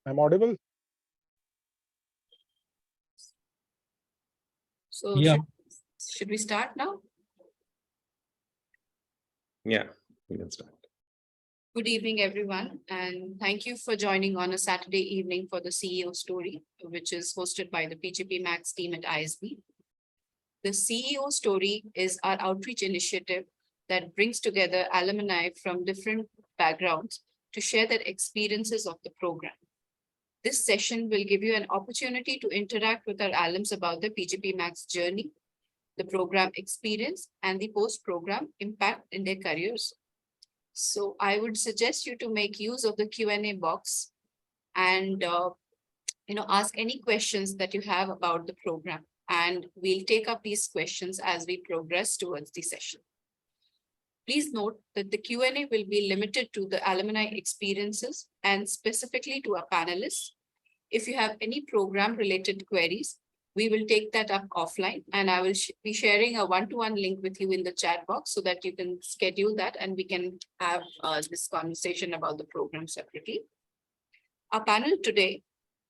I'm audible? So Yeah. should we start now? Yeah, we can start. Good evening, everyone, and thank you for joining on a Saturday evening for the CEO Story, which is hosted by the PGPMAX team at ISB. The CEO Story is our outreach initiative that brings together alumni from different backgrounds to share their experiences of the program. This session will give you an opportunity to interact with our alums about the PGPMAX journey, the program experience, and the post-program impact in their careers. So I would suggest you to make use of the Q&A box and ask any questions that you have about the program. And we'll take up these questions as we progress towards the session. Please note that the Q&A will be limited to the alumni experiences and specifically to our panelists. If you have any program-related queries, we will take that up offline, and I will be sharing a one-to-one link with you in the chat box so that you can schedule that and we can have this conversation about the program separately. Our panel today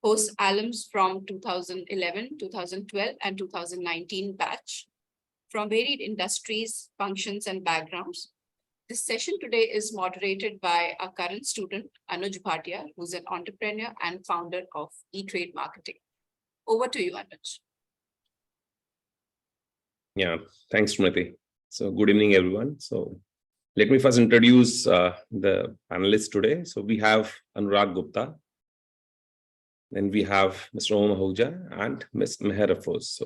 hosts alums from 2011, 2012, and 2019 batch from varied industries, functions, and backgrounds. This session today is moderated by our current student, Anuj Bhatia, who's an entrepreneur and founder of E-Trade Marketing. Over to you, Anuj. Yeah, thanks, Smriti. So good evening, everyone. So let me first introduce the panelists today. So we have Anurag Gupta. Then we have Mr. Om Ahuja and Ms. Meher Afroz.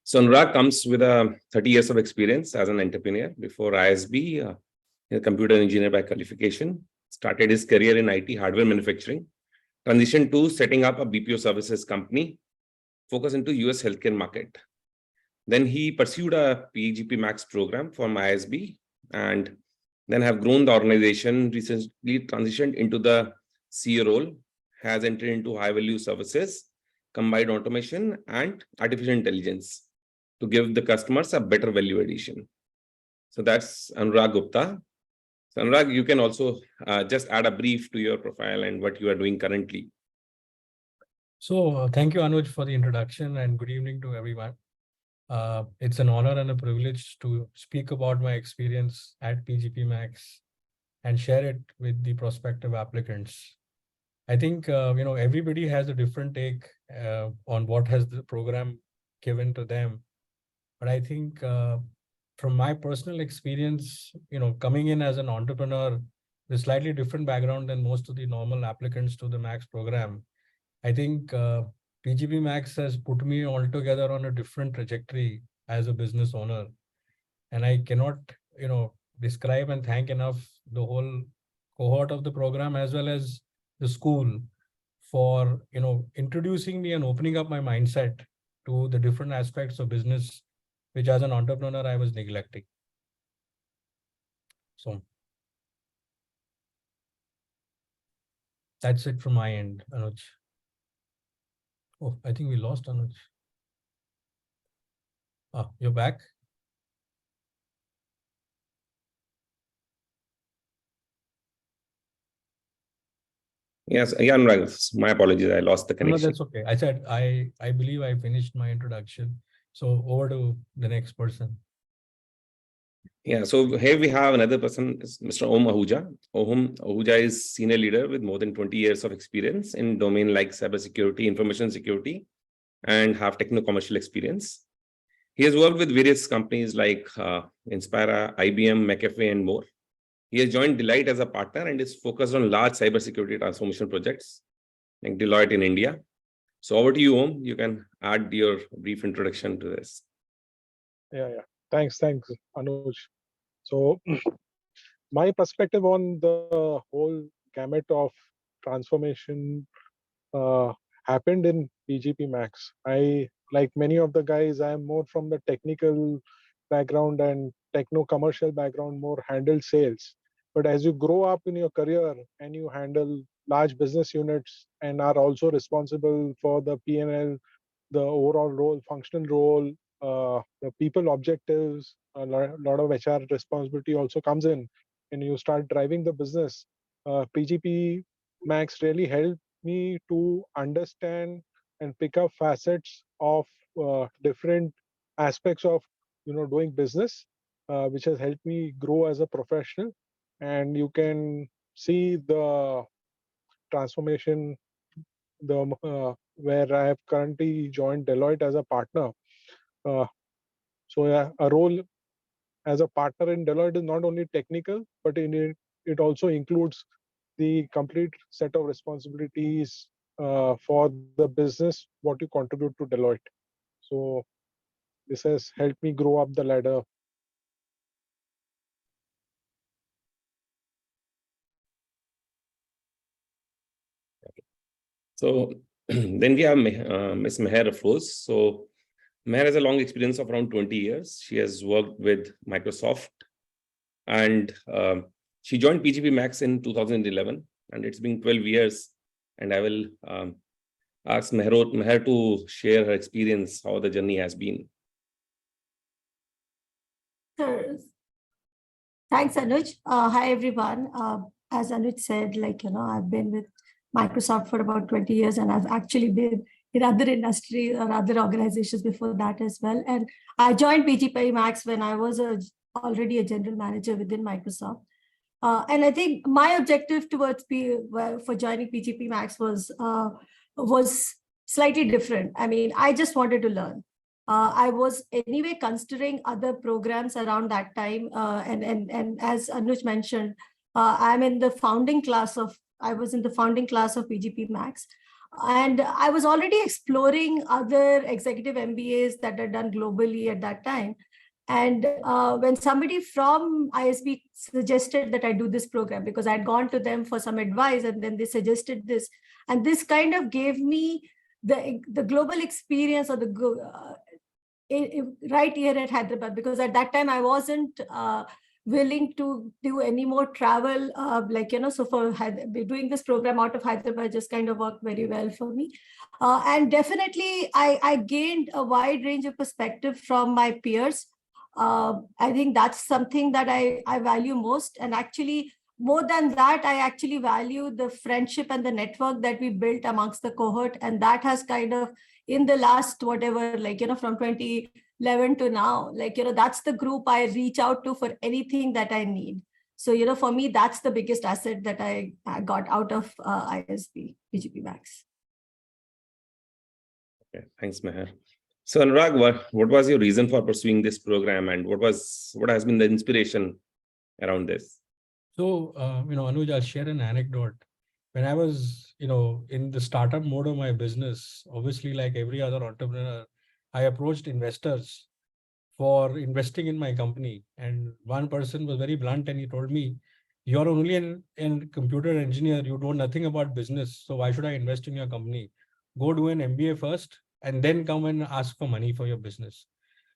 So Anurag comes with 30 years of experience as an entrepreneur. Before ISB, a computer engineer by qualification, started his career in IT hardware manufacturing, transitioned to setting up a BPO services company, focused into US healthcare market. Then he pursued a PGPMAX program from ISB and then have grown the organization, recently transitioned into the CEO role, has entered into high-value services, combined automation and artificial intelligence to give the customers a better value addition. So that's Anurag Gupta. So Anurag, you can also just add a brief to your profile and what you are doing currently. So thank you, Anuj, for the introduction and good evening to everyone. It's an honor and a privilege to speak about my experience at PGPMAX and share it with the prospective applicants. I think, everybody has a different take on what has the program given to them. But I think from my personal experience, coming in as an entrepreneur with slightly different background than most of the normal applicants to the Max program, I think PGPMAX has put me altogether on a different trajectory as a business owner. And I cannot, describe and thank enough the whole cohort of the program as well as the school for, introducing me and opening up my mindset to the different aspects of business, which as an entrepreneur, I was neglecting. So that's it from my end, Anuj. Oh, I think we lost Anuj. You're back? Yes, yeah, Anurag, my apologies, I lost the connection. No, that's okay. I said, I believe I finished my introduction. So over to the next person. Yeah, so here we have another person, Mr. Om Ahuja. Om Ahuja is senior leader with more than 20 years of experience in domain like cybersecurity, information security, and have techno-commercial experience. He has worked with various companies like Inspira, IBM, McAfee, and more. He has joined Deloitte as a partner and is focused on large cybersecurity transformation projects like Deloitte in India. So over to you, Om. You can add your brief introduction to this. Yeah. Thanks, Anuj. So my perspective on the whole gamut of transformation happened in PGPMAX. I, like many of the guys, I am more from the technical background and techno-commercial background, more handle sales. But as you grow up in your career and you handle large business units and are also responsible for the P&L, the overall role, functional role, the people objectives, a lot of HR responsibility also comes in, and you start driving the business. PGP Max really helped me to understand and pick up facets of different aspects of doing business, which has helped me grow as a professional. And you can see the transformation, where I have currently joined Deloitte as a partner. Uh, so yeah, a role as a partner in Deloitte is not only technical, but it also includes the complete set of responsibilities for the business, what you contribute to Deloitte. So this has helped me grow up the ladder. So then we have Ms. Meher Afroz. So Meher has a long experience of around 20 years. She has worked with Microsoft, and she joined PGPMAX in 2011, and it's been 12 years. And I will ask Meher to share her experience, how the journey has been. Sure. Thanks, Anuj. Hi, everyone. As Anuj said, I've been with Microsoft for about 20 years, and I've actually been in other industries or other organizations before that as well. And I joined PGPMAX when I was already a general manager within Microsoft. And I think my objective towards for joining PGPMAX was slightly different. I mean, I just wanted to learn. I was anyway considering other programs around that time, and as Anuj mentioned, I was in the founding class of PGPMAX, and I was already exploring other executive MBAs that are done globally at that time. And when somebody from ISB suggested that I do this program, because I'd gone to them for some advice, and then they suggested this, and this kind of gave me the global experience, or right here at Hyderabad, because at that time I wasn't willing to do any more travel, so for doing this program out of Hyderabad just kind of worked very well for me. And definitely I gained a wide range of perspective from my peers. I think that's something that I value most. And actually, more than that, I actually value the friendship and the network that we built amongst the cohort. And that has kind of, in the last whatever, from 2011 to now, that's the group I reach out to for anything that I need. So, for me, that's the biggest asset that I got out of ISB PGPMAX. Okay, thanks, Meher. So Anurag, what was your reason for pursuing this program, and what has been the inspiration around this? So, Anuj, I'll share an anecdote. When I was, in the startup mode of my business, obviously, like every other entrepreneur, I approached investors for investing in my company. And one person was very blunt, and he told me, "You're only an computer engineer. You know nothing about business. So why should I invest in your company? Go do an MBA first, and then come and ask for money for your business."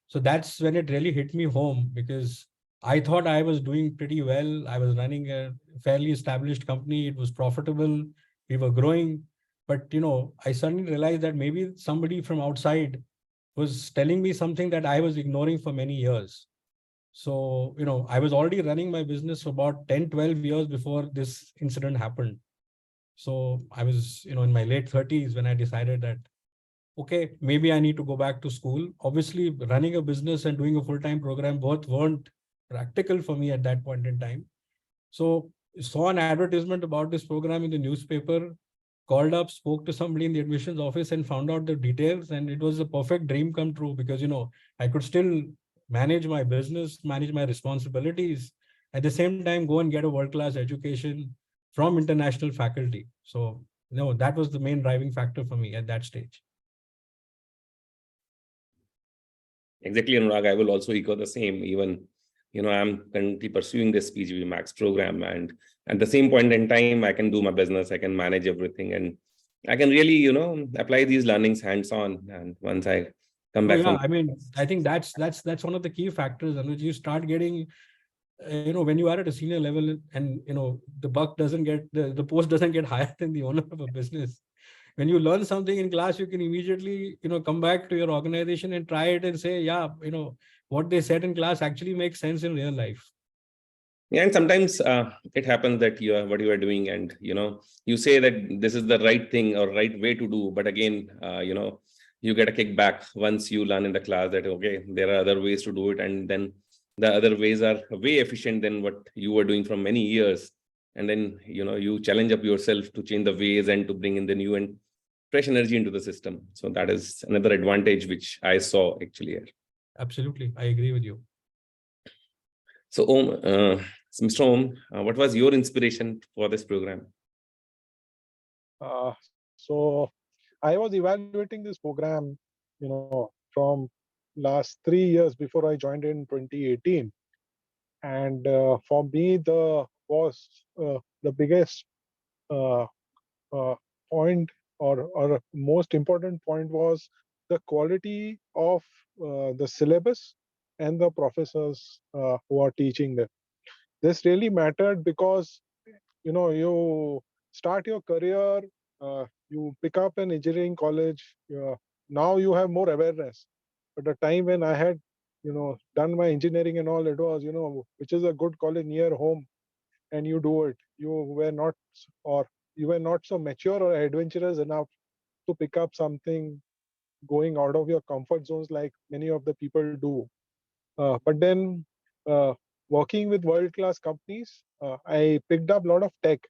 So that's when it really hit me home, because I thought I was doing pretty well. I was running a fairly established company. It was profitable. We were growing. But, I suddenly realized that maybe somebody from outside was telling me something that I was ignoring for many years. So, I was already running my business for about 10, 12 years before this incident happened. So I was, in my late 30s when I decided that, okay, maybe I need to go back to school. Obviously, running a business and doing a full-time program both weren't practical for me at that point in time. So saw an advertisement about this program in the newspaper, called up, spoke to somebody in the admissions office and found out the details. And it was a perfect dream come true, because, I could still manage my business, manage my responsibilities, at the same time, go and get a world-class education from international faculty. So, that was the main driving factor for me at that stage. Exactly, Anurag. I will also echo the same. Even, I'm currently pursuing this PGPMAX program, and at the same point in time, I can do my business, I can manage everything, and I can really, apply these learnings hands-on. And once I come back from, I mean, I think that's one of the key factors, and you start getting, when you are at a senior level, and the buck doesn't get the post doesn't get higher than the owner of a business. When you learn something in class, you can immediately, come back to your organization and try it and say, yeah, what they said in class actually makes sense in real life. Yeah, and sometimes it happens that you are what you are doing, and you say that this is the right thing or right way to do, but again, you get a kickback once you learn in the class that okay, there are other ways to do it, and then the other ways are way efficient than what you were doing from many years, and then you challenge up yourself to change the ways and to bring in the new and fresh energy into the system. So that is another advantage which I saw actually here. Absolutely, I agree with you. So Mr. Om, what was your inspiration for this program? So I was evaluating this program, from last 3 years before I joined in 2018, and for me, the biggest uh, uh, point or most important point was the quality of the syllabus and the professors who are teaching them. This really mattered because you start your career, you pick up an engineering college, now you have more awareness. But the time when I had done my engineering and all, it was which is a good college near home, and you do it. You were not so mature or adventurous enough to pick up something going out of your comfort zones like many of the people do. But then uh, working with world-class companies, I picked up a lot of tech.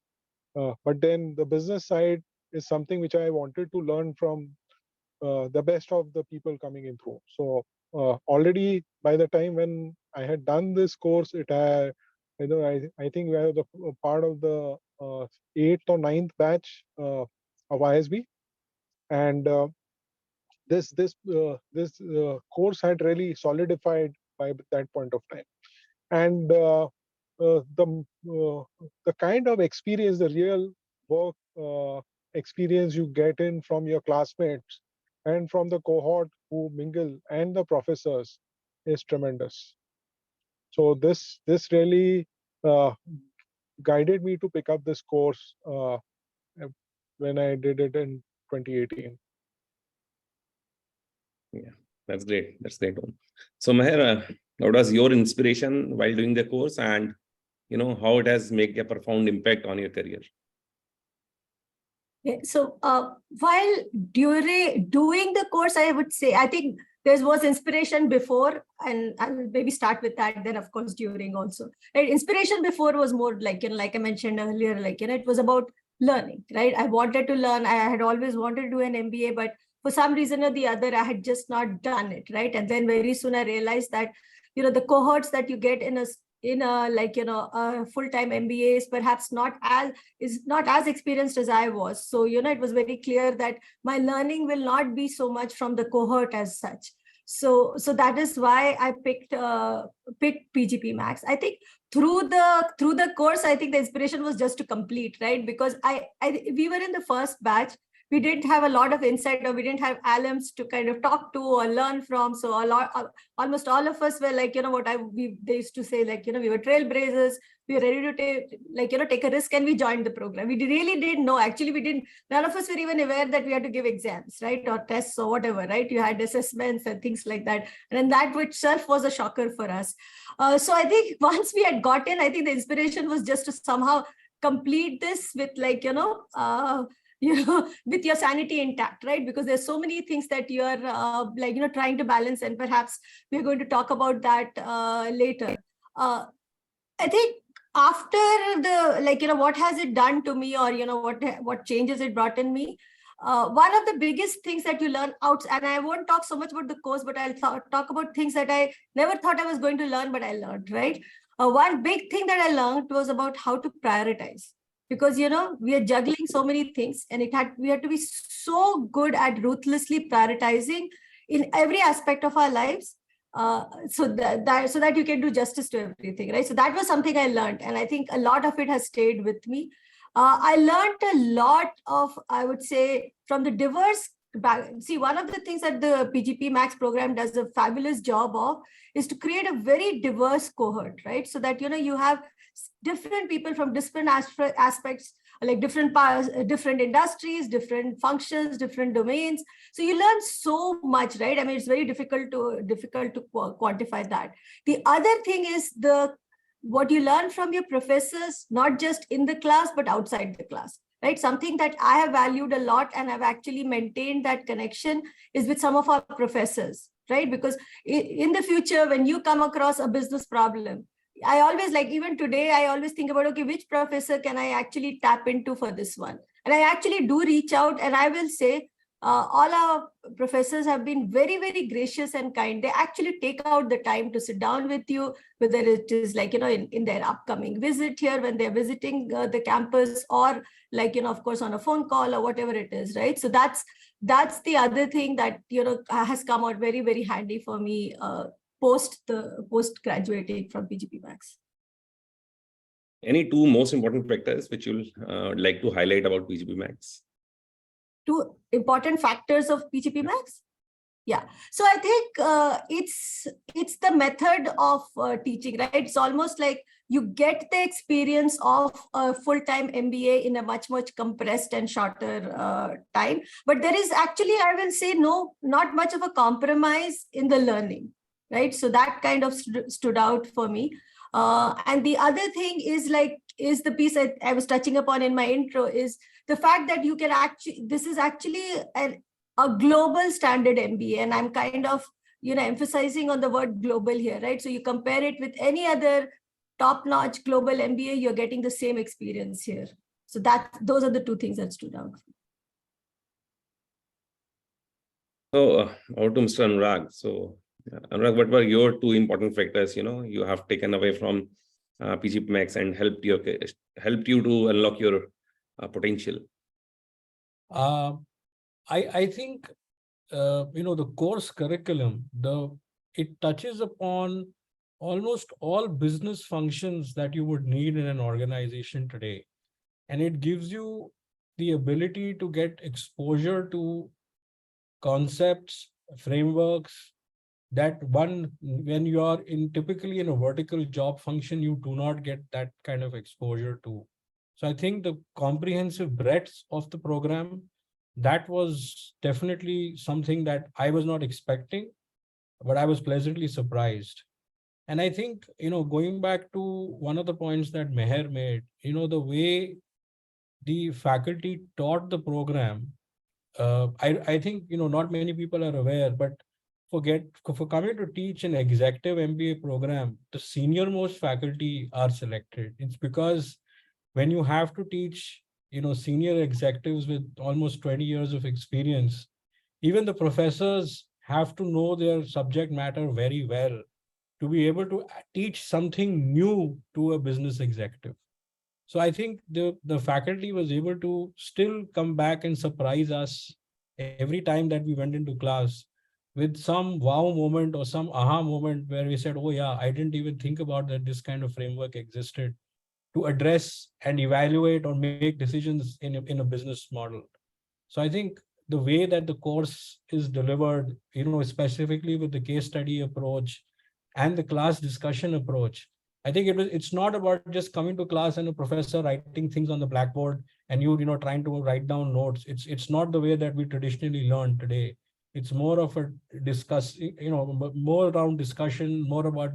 But then the business side is something which I wanted to learn from the best of the people coming in through. So already by the time when I had done this course, I think we are the part of the 8th or 9th batch of ISB, and this course had really solidified by that point of time. And the kind of experience, the real work experience you get in from your classmates and from the cohort who mingle and the professors is tremendous. So this really guided me to pick up this course when I did it in 2018. Yeah, that's great. That's great. So Meher, what was your inspiration while doing the course, and how it has made a profound impact on your career? Yeah, so while doing the course, I would say, I think there was inspiration before, and I'll maybe start with that, then of course during also. Right? Inspiration before was more like, like I mentioned earlier, like, it was about learning, right? I wanted to learn. I had always wanted to do an MBA, but for some reason or the other, I had just not done it, right? And then very soon I realized that, the cohorts that you get in a full-time MBA is perhaps not as experienced as I was. So, it was very clear that my learning will not be so much from the cohort as such. So that is why I picked PGPMAX. I think through the course, I think the inspiration was just to complete, right? Because we were in the first batch. We didn't have a lot of insight, or we didn't have alums to kind of talk to or learn from. So almost all of us were like, they used to say, like, we were trailblazers. We were ready to take a risk, and we joined the program. We really didn't know. Actually, none of us were even aware that we had to give exams, right? Or tests or whatever, right? You had assessments and things like that. And then that itself was a shocker for us. So I think once we had gotten, I think the inspiration was just to somehow complete this with with your sanity intact, right? Because there's so many things that you're trying to balance, and perhaps we're going to talk about that later. I think after what has it done to me, or what changes it brought in me. One of the biggest things that you learn out, and I won't talk so much about the course, but I'll talk about things that I never thought I was going to learn, but I learned, right? One big thing that I learned was about how to prioritize. Because we are juggling so many things, and we had to be so good at ruthlessly prioritizing in every aspect of our lives, so that you can do justice to everything, right? So that was something I learned, and I think a lot of it has stayed with me. I learned a lot of, I would say, from the diverse. See, one of the things that the PGPMAX program does a fabulous job of is to create a very diverse cohort, right? So that you have different people from different aspects, like different industries, different functions, different domains. So you learn so much, right? I mean, it's very difficult to quantify that. The other thing is the what you learn from your professors, not just in the class, but outside the class, right? Something that I have valued a lot and I've actually maintained that connection is with some of our professors, right? Because in the future, when you come across a business problem, I always like, even today, I always think about, okay, which professor can I actually tap into for this one? And I actually do reach out, and I will say, all our professors have been very, very gracious and kind. They actually take out the time to sit down with you, whether it is like, in their upcoming visit here when they're visiting the campus, or like, of course, on a phone call or whatever it is, right? So that's the other thing that, has come out very, very handy for me post graduating from PGPMAX. Any two most important factors which you'll like to highlight about PGPMAX? Two important factors of PGPMAX? Yeah. So I think it's the method of teaching, right? It's almost like you get the experience of a full-time MBA in a much, much compressed and shorter time. But there is actually, I will say, not much of a compromise in the learning, right? So that kind of stood out for me. And the other thing is the piece I was touching upon in my intro, is the fact that you can actually, this is actually a global standard MBA, and I'm kind of, emphasizing on the word global here, right? So you compare it with any other top-notch global MBA, you're getting the same experience here. So those are the two things that stood out. So over to Mr. Anurag. So Anurag, what were your two important factors, you have taken away from PGPMAX and helped you to unlock your potential? I think the course curriculum, it touches upon almost all business functions that you would need in an organization today, and it gives you the ability to get exposure to concepts, frameworks that when you are typically in a vertical job function, you do not get that kind of exposure to. So I think the comprehensive breadth of the program, that was definitely something that I was not expecting, but I was pleasantly surprised. And I think, going back to one of the points that Meher made, the way the faculty taught the program, I think, not many people are aware, but for coming to teach an executive MBA program, the senior most faculty are selected. It's because when you have to teach, senior executives with almost 20 years of experience, even the professors have to know their subject matter very well to be able to teach something new to a business executive. So I think the faculty was able to still come back and surprise us every time that we went into class with some wow moment or some aha moment where we said, oh yeah, I didn't even think about that this kind of framework existed to address and evaluate or make decisions in a business model. So I think the way that the course is delivered, specifically with the case study approach and the class discussion approach, I think it's not about just coming to class and a professor writing things on the blackboard and trying to write down notes. It's not the way that we traditionally learn today. It's more of a more around discussion, more about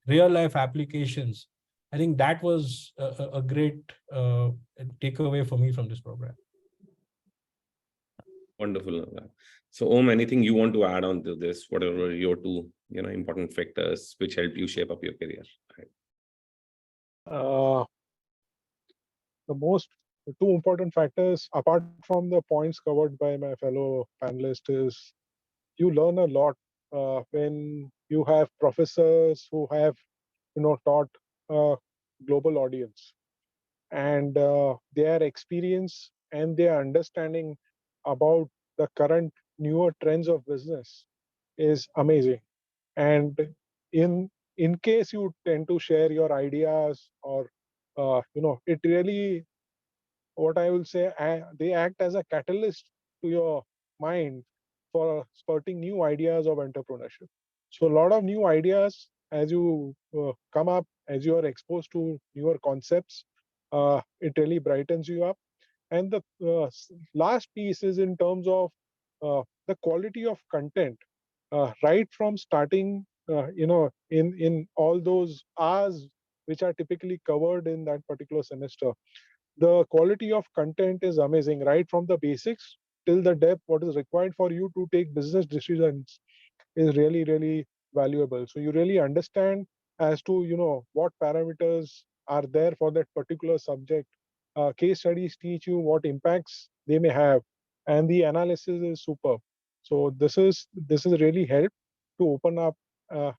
real life applications. I think that was a great takeaway for me from this program. Wonderful. So Om, anything you want to add on to this? What are your two important factors which helped you shape up your career? The two important factors, apart from the points covered by my fellow panelists, is you learn a lot when you have professors who have taught a global audience, and their experience and their understanding about the current newer trends of business is amazing. And in case you tend to share your ideas, or it really, what I will say, they act as a catalyst to your mind for spurting new ideas of entrepreneurship. So a lot of new ideas as you come up, as you are exposed to newer concepts, it really brightens you up. And the last piece is in terms of the quality of content, right from starting, in all those hours which are typically covered in that particular semester. The quality of content is amazing, right from the basics till the depth. What is required for you to take business decisions is really, really valuable. So you really understand as to, what parameters are there for that particular subject. Case studies teach you what impacts they may have, and the analysis is superb. So this is really help to open up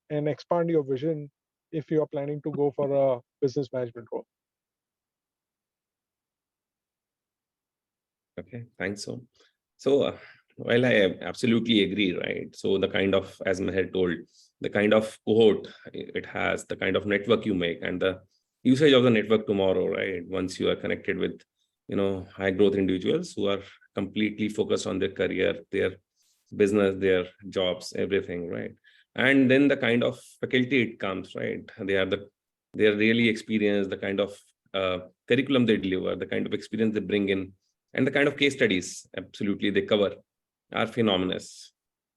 and expand your vision if you are planning to go for a business management role. Okay, thanks. So while I absolutely agree, right? So the kind of, as Meher told, the kind of cohort it has, the kind of network you make, and the usage of the network tomorrow, right? Once you are connected with, high growth individuals who are completely focused on their career, their business, their jobs, everything, right? And then the kind of faculty it comes, right? They are really experienced, the kind of curriculum they deliver, the kind of experience they bring in, and the kind of case studies absolutely they cover are phenomenal.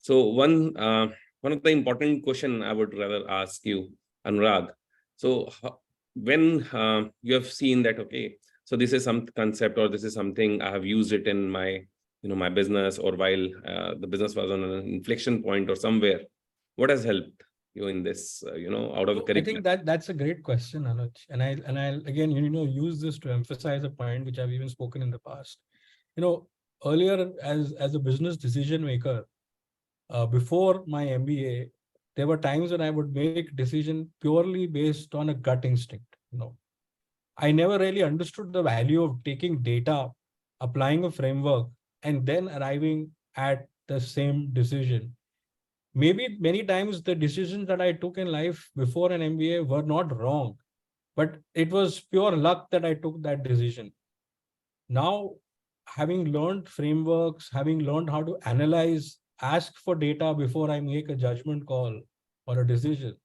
So one of the important question I would rather ask you, Anurag. So when you have seen that, okay, so this is some concept or this is something I have used it in my my business, or while the business was on an inflection point or somewhere, what has helped you in this out of the I curriculum? think that's a great question, Anuj. And I'll again, use this to emphasize a point which I've even spoken in the past. Earlier as a business decision maker, before my MBA, there were times when I would make decision purely based on a gut instinct. I never really understood the value of taking data, applying a framework, and then arriving at the same decision. Maybe many times the decisions that I took in life before an MBA were not wrong, but it was pure luck that I took that decision. Now, having learned frameworks, having learned how to analyze, ask for data before I make a judgment call or a decision,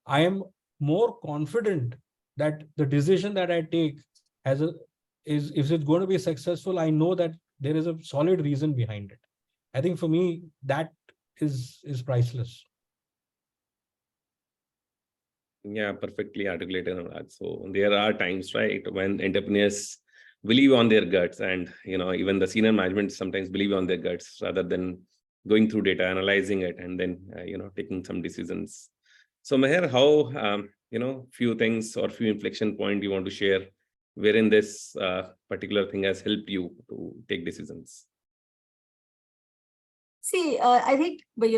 I am more confident that the decision that I take has a is if it's going to be successful, I know that there is a solid reason behind it. I think for me that is priceless. Yeah, perfectly articulated, Anurag. So there are times, right, when entrepreneurs believe on their guts, and even the senior management sometimes believe on their guts rather than going through data, analyzing it, and then taking some decisions. So Meher, how few things or few inflection point you want to share wherein this particular thing has helped you to take decisions? See, I think, but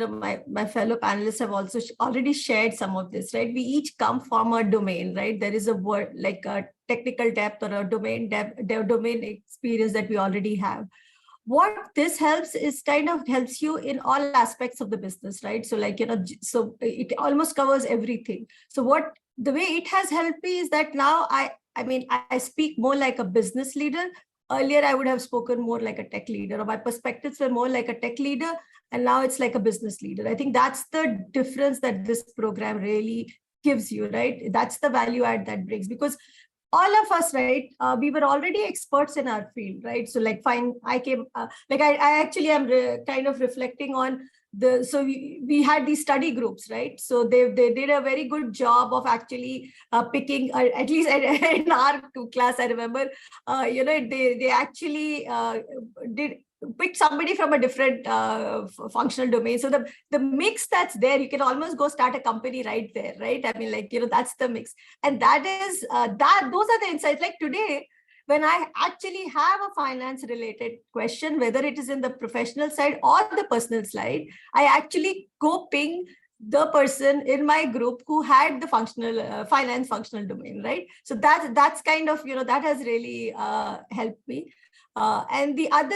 my fellow panelists have also already shared some of this, right? We each come from a domain, right? There is a word like a technical depth or a domain depth, domain experience that we already have. What this helps is kind of helps you in all aspects of the business, right? So so it almost covers everything. So the way it has helped me is that now I speak more like a business leader. Earlier, I would have spoken more like a tech leader, or my perspectives were more like a tech leader, and now it's like a business leader. I think that's the difference that this program really gives you, right? That's the value add that brings, because all of us, right, we were already experts in our field, right? So fine, I came, I actually am kind of reflecting on so we had these study groups, right? So they did a very good job of actually picking, at least in our class, I remember, they actually did pick somebody from a different functional domain. So the mix that's there, you can almost go start a company right there, right? I mean, that's the mix. And that is, those are the insights. Like today, when I actually have a finance related question, whether it is in the professional side or the personal side, I actually go ping the person in my group who had the functional finance functional domain, right? So that's kind of, that has really helped me. And the other,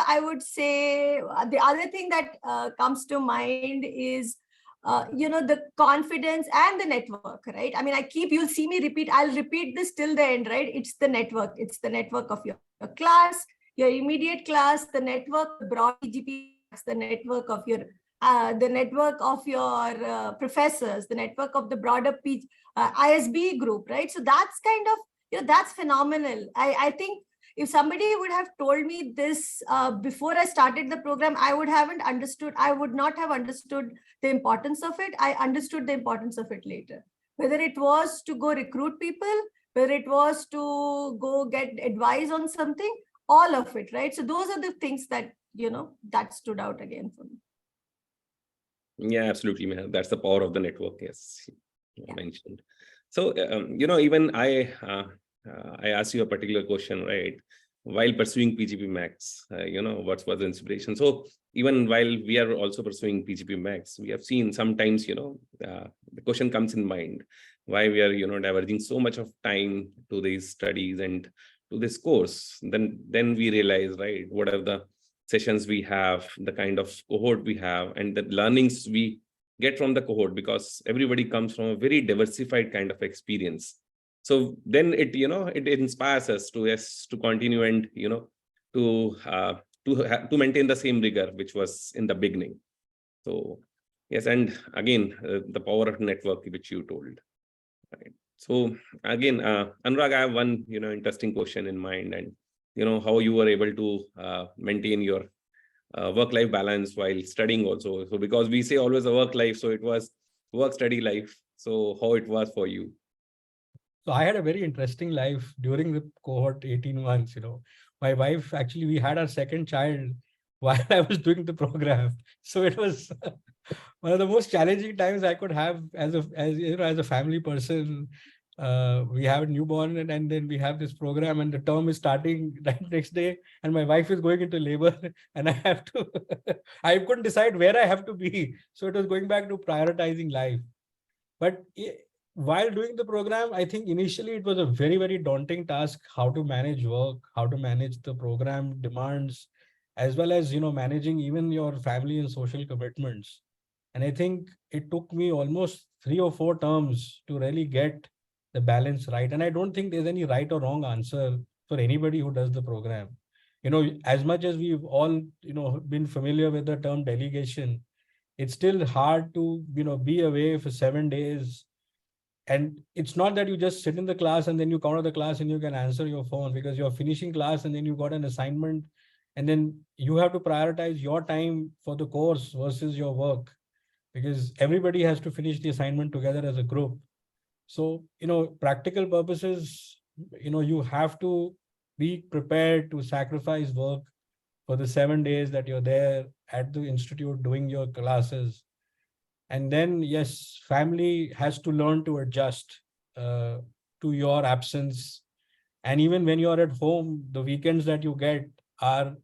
I would say, the other thing that comes to mind is, the confidence and the network, right? I mean, you'll see me repeat, I'll repeat this till the end, right? It's the network. It's the network of your class, your immediate class, the network, broad PGP, the network of your professors, the network of the broader ISB group, right? So that's kind of, that's phenomenal. I think if somebody would have told me this before I started the program, I would not have understood the importance of it. I understood the importance of it later. whether it was to go recruit people, whether it was to go get advice on something, all of it, right? So those are the things that, that stood out again for me. Yeah, absolutely, Meher. That's the power of the network. Yes, you Yeah. mentioned. So, even I asked you a particular question, right? While pursuing PGP Max, what was the inspiration? So, even while we are also pursuing PGP Max, we have seen sometimes, the question comes in mind why we are, diverging so much of time to these studies and to this course. Then we realize, right, what are the sessions we have, the kind of cohort we have, and the learnings we get from the cohort, because everybody comes from a very diversified kind of experience. So then it inspires us to, yes, to continue and to maintain the same rigor which was in the beginning. So yes, and again, the power of network which you told, right? So again, Anurag, I have one interesting question in mind, and how you were able to maintain your work-life balance while studying also. So because we say always a work life, so it was work-study life. So how it was for you? So I had a very interesting life during the cohort 18 months. My wife, actually, we had our second child while I was doing the program. So it was one of the most challenging times I could have as a family person. We have a newborn, and then we have this program, and the term is starting right next day, and my wife is going into labor, and I have to I couldn't decide where I have to be. So it was going back to prioritizing life. But while doing the program, I think initially it was a very, very daunting task, how to manage work, how to manage the program demands, as well as, managing even your family and social commitments. And I think it took me almost 3 or 4 terms to really get the balance right. And I don't think there's any right or wrong answer for anybody who does the program. As much as we've all, been familiar with the term delegation, it's still hard to, be away for 7 days. And it's not that you just sit in the class and then you come out of the class and you can answer your phone, because you're finishing class and then you got an assignment, and then you have to prioritize your time for the course versus your work, because everybody has to finish the assignment together as a group. So, practical purposes, you have to be prepared to sacrifice work for the 7 days that you're there at the institute doing your classes. And then, yes, family has to learn to adjust uh, to your absence. And even when you're at home, the weekends that you get are,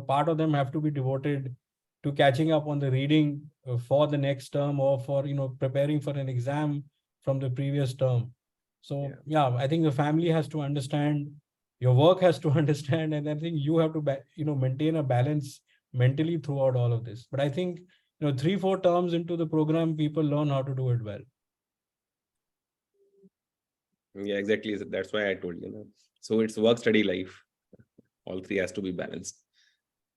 part of them have to be devoted to catching up on the reading for the next term, or for, preparing for an exam from the previous term. So yeah, I think the family has to understand, your work has to understand, and I think you have to maintain a balance mentally throughout all of this. But I think 3-4 terms into the program, people learn how to do it well. Yeah, exactly. That's why I told So it's work, study, life. All three has to be balanced.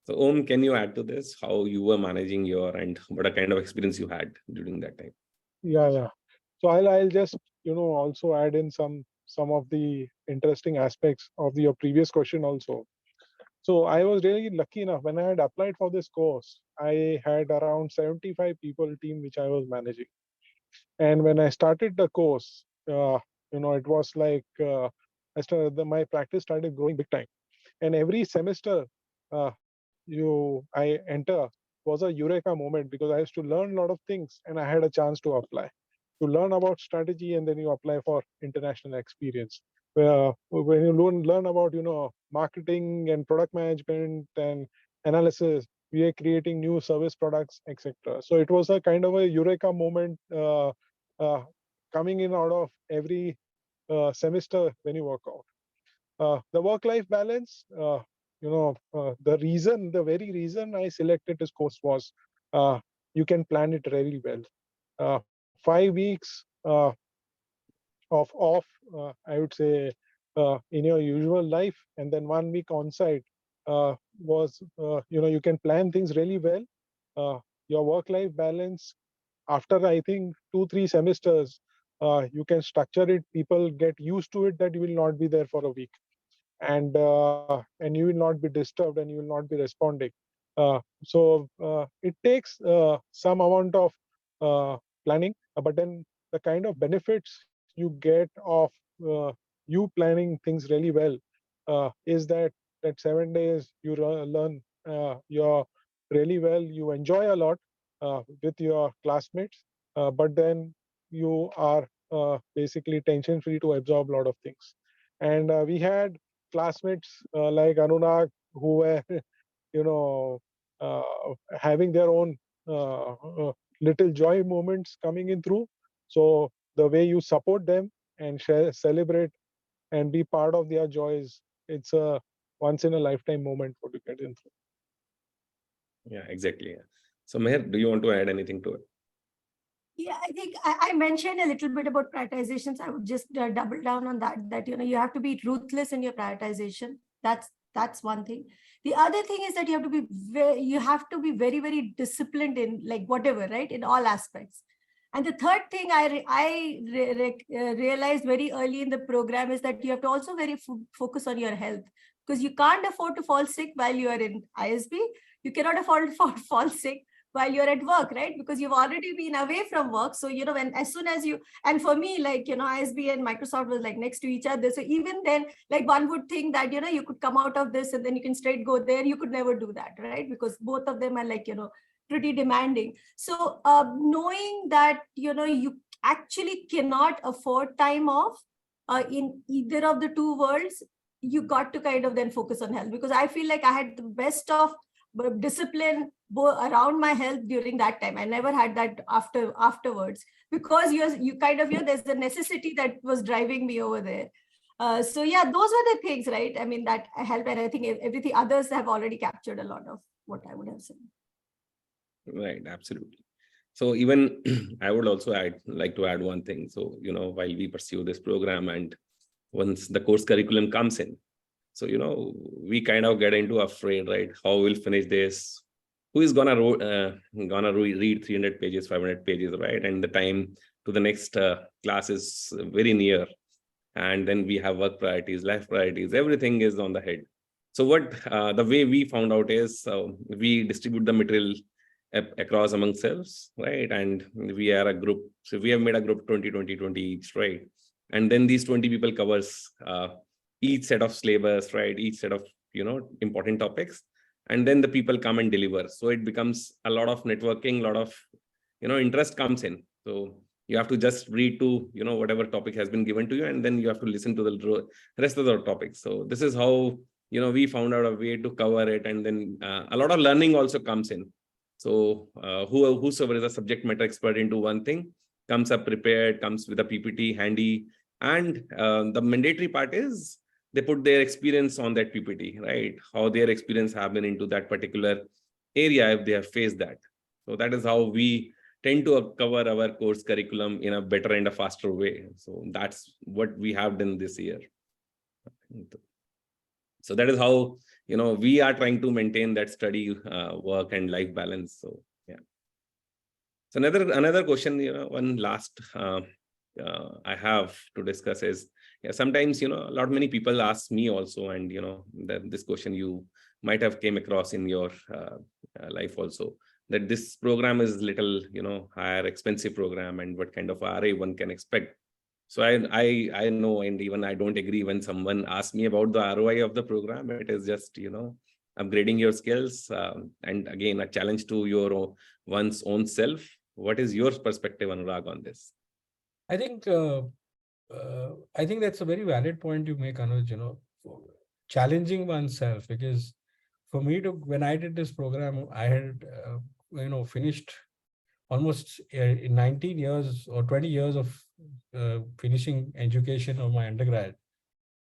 So Om, can you add to this how you were managing your, and what a kind of experience you had during that time? Yeah. So I'll just also add in some of the interesting aspects of your previous question also. So I was really lucky enough when I had applied for this course. I had around 75 people team which I was managing, and when I started the course, it was like my practice started growing big time, and every semester I enter was a eureka moment, because I used to learn a lot of things and I had a chance to apply, to learn about strategy, and then you apply for international experience. When you learn about marketing and product management and analysis, we are creating new service products, etc. So it was a kind of a eureka moment uh, coming in out of every semester when you work out. The work-life balance, the very reason I selected this course was you can plan it really well. 5 weeks of off, I would say, in your usual life, and then 1 week on site was, you can plan things really well. Your work-life balance, after I think 2-3 semesters, you can structure it. People get used to it that you will not be there for a week, and you will not be disturbed, and you will not be responding. So it takes some amount of planning, but then the kind of benefits you get of you planning things really well is that 7 days you learn you're really well, you enjoy a lot with your classmates, but then you are basically tension free to absorb a lot of things. And we had classmates like Anurag who were you know uh, having their own little joy moments coming in through. So the way you support them and share, celebrate and be part of their joys, it's a once in a lifetime moment what you get in through. Yeah, exactly. Yeah. So Meher, do you want to add anything to it? Yeah, I think I mentioned a little bit about prioritizations. I would just double down on that, you have to be ruthless in your prioritization. That's one thing. The other thing is that you have to be very, very disciplined in like whatever, right? In all aspects. And the third thing I realized very early in the program is that you have to also very focus on your health, because you can't afford to fall sick while you are in ISB. You cannot afford to fall sick while you're at work, right? Because you've already been away from work. So, as soon as you, and for me, like, ISB and Microsoft was like next to each other. So even then, like one would think that, you could come out of this and then you can straight go there. You could never do that, right? Because both of them are like, pretty demanding. So knowing that, you actually cannot afford time off in either of the two worlds, you got to kind of then focus on health, because I feel like I had the best of discipline around my health during that time. I never had that afterwards, because you kind of, there's the necessity that was driving me over there. So yeah, those were the things, right? I mean, that helped. And I think everything others have already captured a lot of what I would have said. Right, absolutely. So even I would also like to add one thing. So, while we pursue this program and once the course curriculum comes in, so, we kind of get into afraid, right? How we'll finish this? Who is gonna read 300 pages, 500 pages, right? And the time to the next class is very near. And then we have work priorities, life priorities, everything is on the head. So what the way we found out is we distribute the material across among selves, right? And we are a group. So we have made a group 20 each, right? And then these 20 people covers each set of syllabus, right? Each set of, important topics. And then the people come and deliver. So it becomes a lot of networking, a lot of, interest comes in. So you have to just read to, whatever topic has been given to you, and then you have to listen to the rest of the topics. So this is how, we found out a way to cover it. And then a lot of learning also comes in. So whosoever is a subject matter expert into one thing comes up prepared, comes with a PPT handy. And the mandatory part is they put their experience on that PPT, right? How their experience have been into that particular area if they have faced that. So that is how we tend to cover our course curriculum in a better and a faster way. So that's what we have done this year. So that is how, we are trying to maintain that study, work and life balance. So, yeah. So another question, one last I have to discuss is, sometimes, many people ask me also, and, this question you might have came across in your life also, that this program is little, higher expensive program, and what kind of RA one can expect. So I know, and even I don't agree when someone asks me about the ROI of the program. It is just, upgrading your skills, and again, a challenge to your one's own self. What is your perspective, Anurag, on this? I think that's a very valid point you make, Anuj, challenging oneself, because for me when I did this program, I had, finished almost 19 years or 20 years of finishing education of my undergrad.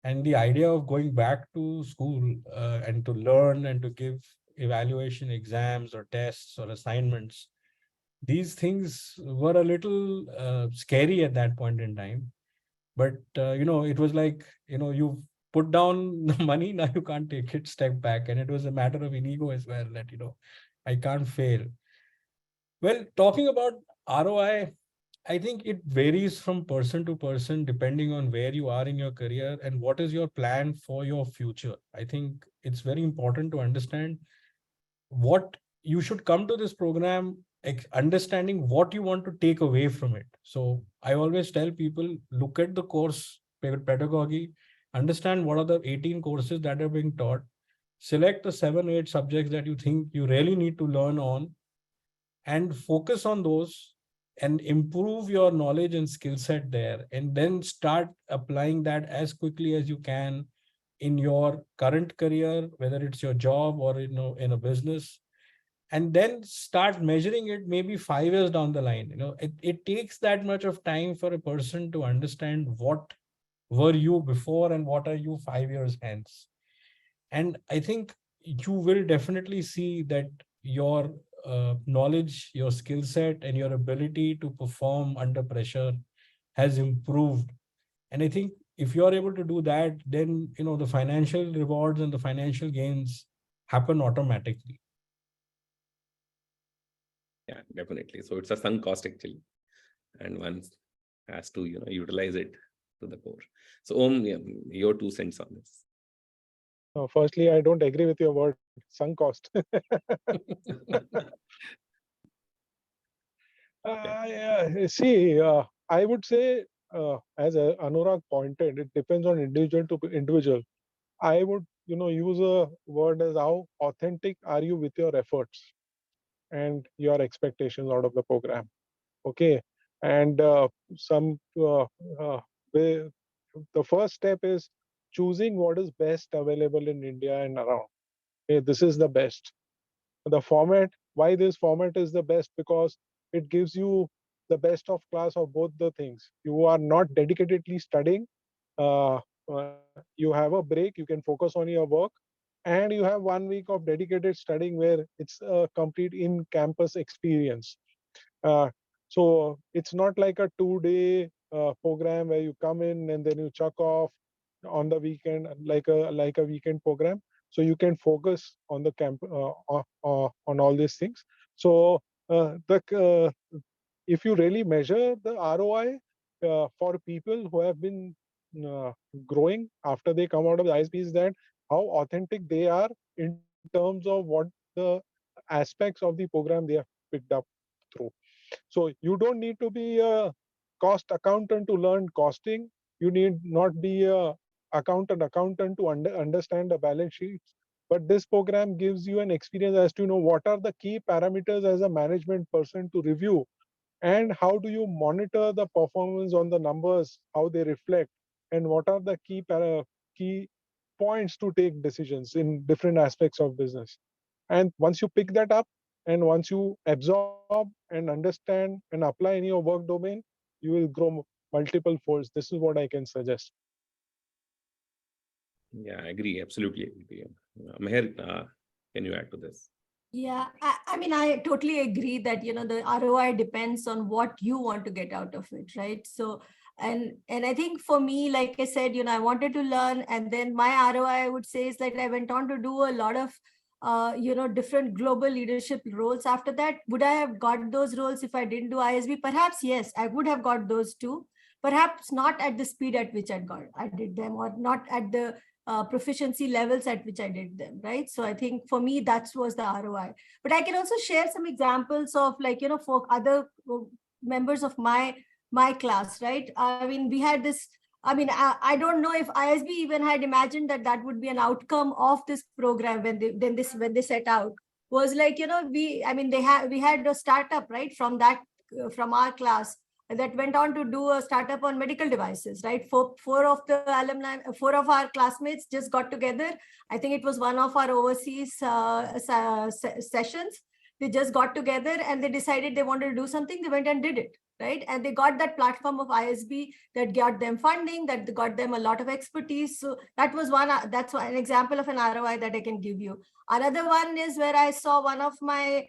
And the idea of going back to school and to learn and to give evaluation exams or tests or assignments, these things were a little scary at that point in time. But, it was like, you put down the money, now you can't take it, step back. And it was a matter of ego as well, that, I can't fail. Well, talking about ROI, I think it varies from person to person, depending on where you are in your career and what is your plan for your future. I think it's very important to understand what you should come to this program understanding what you want to take away from it. So I always tell people, look at the course pedagogy, understand what are the 18 courses that are being taught, select the 7-8 subjects that you think you really need to learn on, and focus on those and improve your knowledge and skill set there, and then start applying that as quickly as you can in your current career, whether it's your job or in a business, and then start measuring it maybe 5 years down the line. It takes that much of time for a person to understand what were you before and what are you 5 years hence. And I think you will definitely see that your knowledge, your skill set, and your ability to perform under pressure has improved. And I think if you're able to do that, then the financial rewards and the financial gains happen automatically. Yeah, definitely. So it's a sunk cost actually, and one has to utilize it to the core. So yeah, your 2 cents on this. Firstly, I don't agree with your word sunk cost. See, I would say, as Anurag pointed, it depends on individual to individual. I would, use a word as how authentic are you with your efforts and your expectations out of the program. Okay, and the first step is choosing what is best available in India and around. Okay, this is the best. The format, why this format is the best? Because it gives you the best of class of both the things. You are not dedicatedly studying. uh, you have a break, you can focus on your work, and you have 1 week of dedicated studying where it's a complete in campus experience. uh, so it's not like a 2 day program where you come in and then you chuck off on the weekend, like a weekend program. So you can focus on the camp on all these things. So if you really measure the ROI for people who have been uh, growing after they come out of the ISB, is that how authentic they are in terms of what the aspects of the program they have picked up through. So you don't need to be a cost accountant to learn costing. You need not be a accountant to understand the balance sheets. But this program gives you an experience as to know what are the key parameters as a management person to review, and how do you monitor the performance on the numbers, how they reflect, and what are the key points to take decisions in different aspects of business. And once you pick that up, and once you absorb and understand and apply in your work domain, you will grow multiple folds. This is what I can suggest. Yeah, I agree. Absolutely agree. Meher, can you add to this? Yeah, I mean, I totally agree that, the ROI depends on what you want to get out of it, right? So, and I think for me, like I said, I wanted to learn, and then my ROI, I would say, is that I went on to do a lot of, different global leadership roles after that. Would I have got those roles if I didn't do ISB? Perhaps, yes, I would have got those too. Perhaps not at the speed at which I did them, or not at the proficiency levels at which I did them, right? So I think for me, that was the ROI. But I can also share some examples of, for other members of my class, right? I mean, we had this, I don't know if ISB even had imagined that would be an outcome of this program when they set out. Was like, we had a startup, right, from our class, that went on to do a startup on medical devices, right? Four of the alumni, 4 of our classmates just got together. I think it was one of our overseas sessions. They just got together and they decided they wanted to do something. They went and did it, right? And they got that platform of ISB that got them funding, that got them a lot of expertise. So that's an example of an ROI that I can give you. Another one is where I saw one of my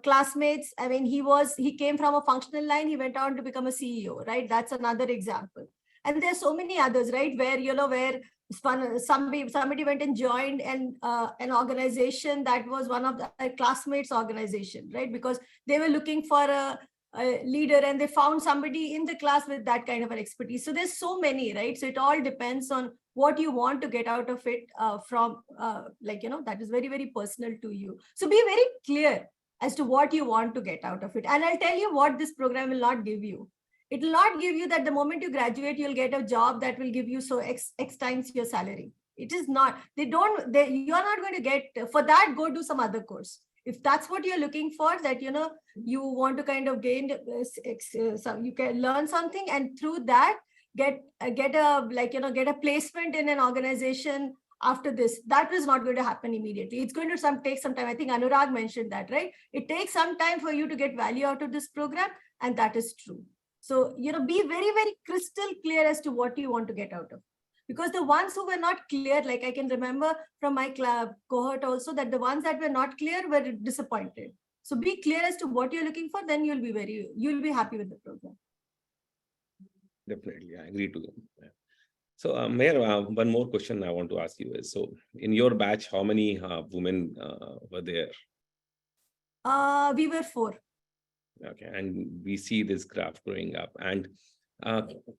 classmates. I mean, he came from a functional line. He went on to become a CEO, right? That's another example. And there's so many others, right? Where somebody went and joined an organization that was one of the classmates' organization, right? Because they were looking for a leader, and they found somebody in the class with that kind of an expertise. So there's so many, right? So it all depends on what you want to get out of it that is very, very personal to you. So be very clear. as to what you want to get out of it. And I'll tell you what this program will not give you. It will not give you that the moment you graduate, you'll get a job that will give you so X times your salary. It is not. You are not going to get, for that, go do some other course. If that's what you're looking for, that, you want to kind of gain, you can learn something, and through that, get a placement in an organization after this, that is not going to happen immediately. It's going to take some time. I think Anurag mentioned that, right? It takes some time for you to get value out of this program, and that is true. So, be very, very crystal clear as to what you want to get out of. Because the ones who were not clear, like I can remember from my cohort also, that the ones that were not clear were disappointed. So be clear as to what you're looking for, then you'll be happy with the program. Definitely, I agree to them. Yeah. So, Mayor, one more question I want to ask you is, so in your batch, how many women were there? We were 4. Okay, and we see this graph growing up. And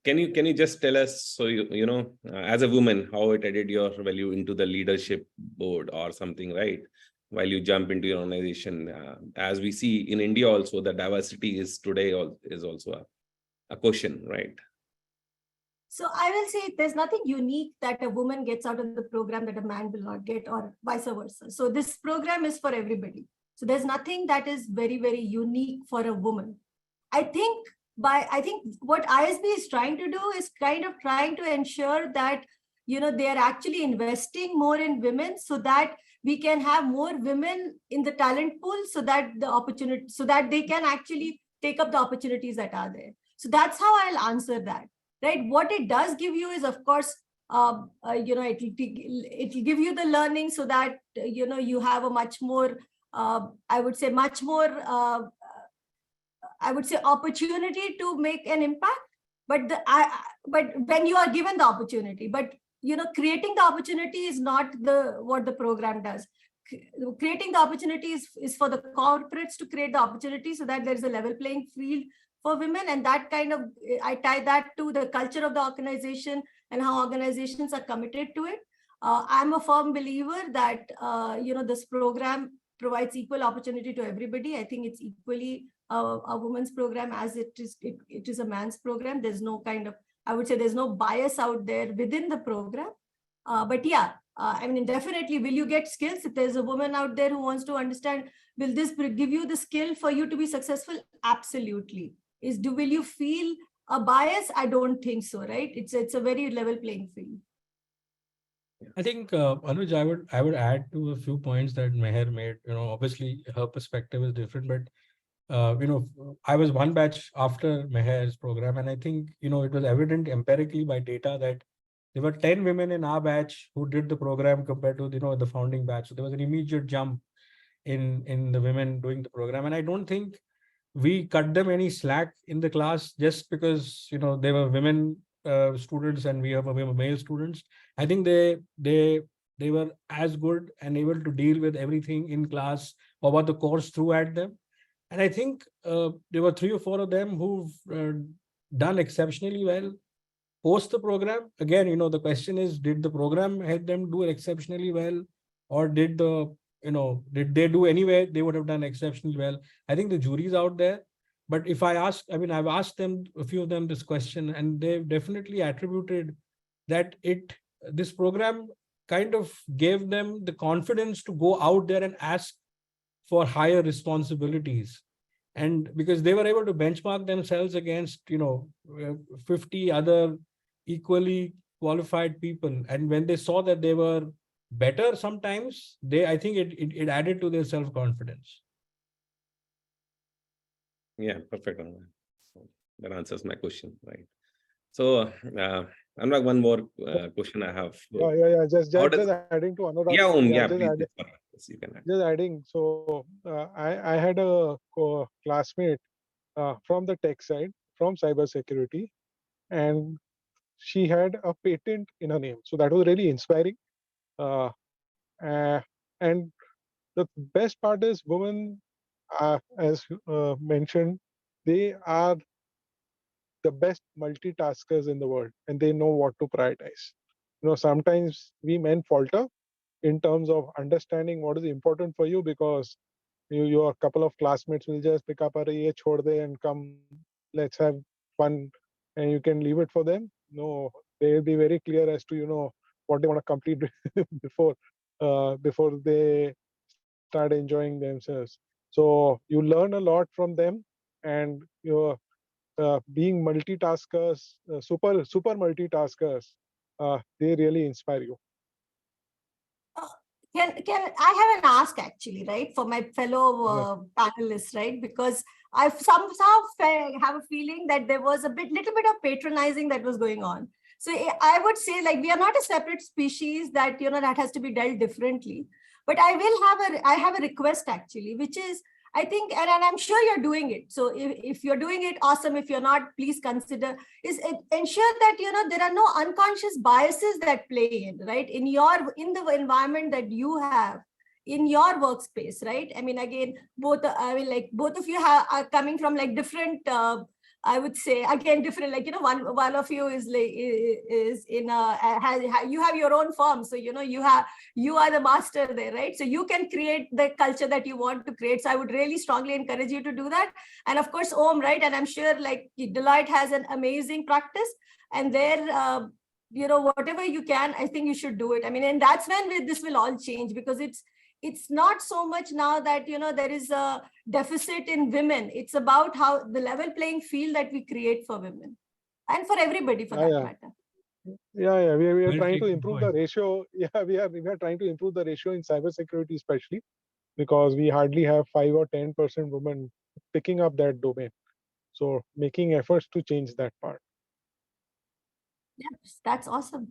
can you just tell us, so as a woman, how it added your value into the leadership board or something, right? While you jump into your organization, as we see in India also, the diversity is today is also a question, right? So I will say there's nothing unique that a woman gets out of the program that a man will not get, or vice versa. So this program is for everybody. So there's nothing that is very, very unique for a woman. I think what ISB is trying to do is kind of trying to ensure that, they are actually investing more in women, so that we can have more women in the talent pool, so that they can actually take up the opportunities that are there. So that's how I'll answer that. Right? What it does give you is, of course, it will give you the learning, so that, you have a much more, opportunity to make an impact. But when you are given the opportunity, but, creating the opportunity is not what the program does. Creating the opportunities is for the corporates to create the opportunity, so that there is a level playing field for women. And that kind of, I tie that to the culture of the organization and how organizations are committed to it. I'm a firm believer that, this program provides equal opportunity to everybody. I think it's equally a woman's program as it is a man's program. There's no kind of, I would say there's no bias out there within the program. But yeah, definitely, will you get skills? If there's a woman out there who wants to understand, will this give you the skill for you to be successful? Absolutely. Will you feel a bias? I don't think so, right? It's a very level playing field. I think, Anuj, I would add to a few points that Meher made. Obviously her perspective is different, but I was one batch after Meher's program, and I think, it was evident empirically by data that there were 10 women in our batch who did the program compared to, the founding batch. So there was an immediate jump in the women doing the program. And I don't think we cut them any slack in the class just because, they were women students and we were male students. I think they were as good and able to deal with everything in class or what the course threw at them. And I think there were 3 or 4 of them who've done exceptionally well post the program. Again, the question is, did the program help them do exceptionally well, or did they do anyway? They would have done exceptionally well. I think the jury's out there. But if I've asked them, a few of them, this question, and they've definitely attributed that this program kind of gave them the confidence to go out there and ask for higher responsibilities. And because they were able to benchmark themselves against, 50 other equally qualified people. And when they saw that they were better sometimes, I think it added to their self-confidence. Yeah, perfect. So that answers my question, right? So, Anurag, one more question I have. Yeah. Just adding to Anurag. Please, you can add. Just adding. So I had a classmate from the tech side, from cybersecurity, and she had a patent in her name. So that was really inspiring. And the best part is, women, as mentioned, they are the best multitaskers in the world, and they know what to prioritize. Sometimes we men falter in terms of understanding what is important for you, because your couple of classmates will just pick up a ye chhod de and come, let's have fun, and you can leave it for them. No, they'll be very clear as to what they want to complete before they start enjoying themselves. So you learn a lot from them, and you're being multitaskers, super multitaskers. They really inspire you. Can I have an ask actually, right, for my fellow panelists, right? Because I've somehow have a feeling that there was little bit of patronizing that was going on. So I would say, like, we are not a separate species that that has to be dealt differently. But I have a request actually, which is, I think, and I'm sure you're doing it. So if you're doing it, awesome. If you're not, please consider, ensure that there are no unconscious biases that play in, right, in the environment that you have in your workspace, right? I mean, again, both of you are coming from like different I would say, again, different, like, one of you is like, is in you have your own firm. So, you are the master there, right? So you can create the culture that you want to create. So I would really strongly encourage you to do that. And of course, Om, right? And I'm sure like Deloitte has an amazing practice, and there, whatever you can, I think you should do it. I mean, and that's when this will all change, because it's not so much now that there is a deficit in women. It's about how the level playing field that we create for women and for everybody, for that matter. Yeah. We are Well trying to taken improve the point. ratio. Yeah, we are trying to improve the ratio in cybersecurity, especially because we hardly have 5 or 10% women picking up that domain. So making efforts to change that part. Yes, that's awesome.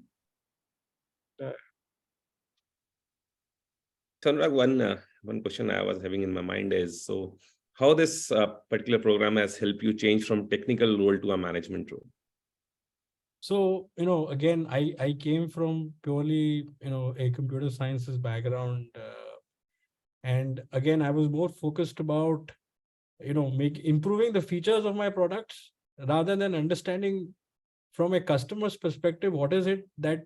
So Anurag, one question I was having in my mind is, so how this particular program has helped you change from technical role to a management role? So, again, I came from purely, a computer sciences background. And again, I was more focused about, improving the features of my products rather than understanding from a customer's perspective, what is it that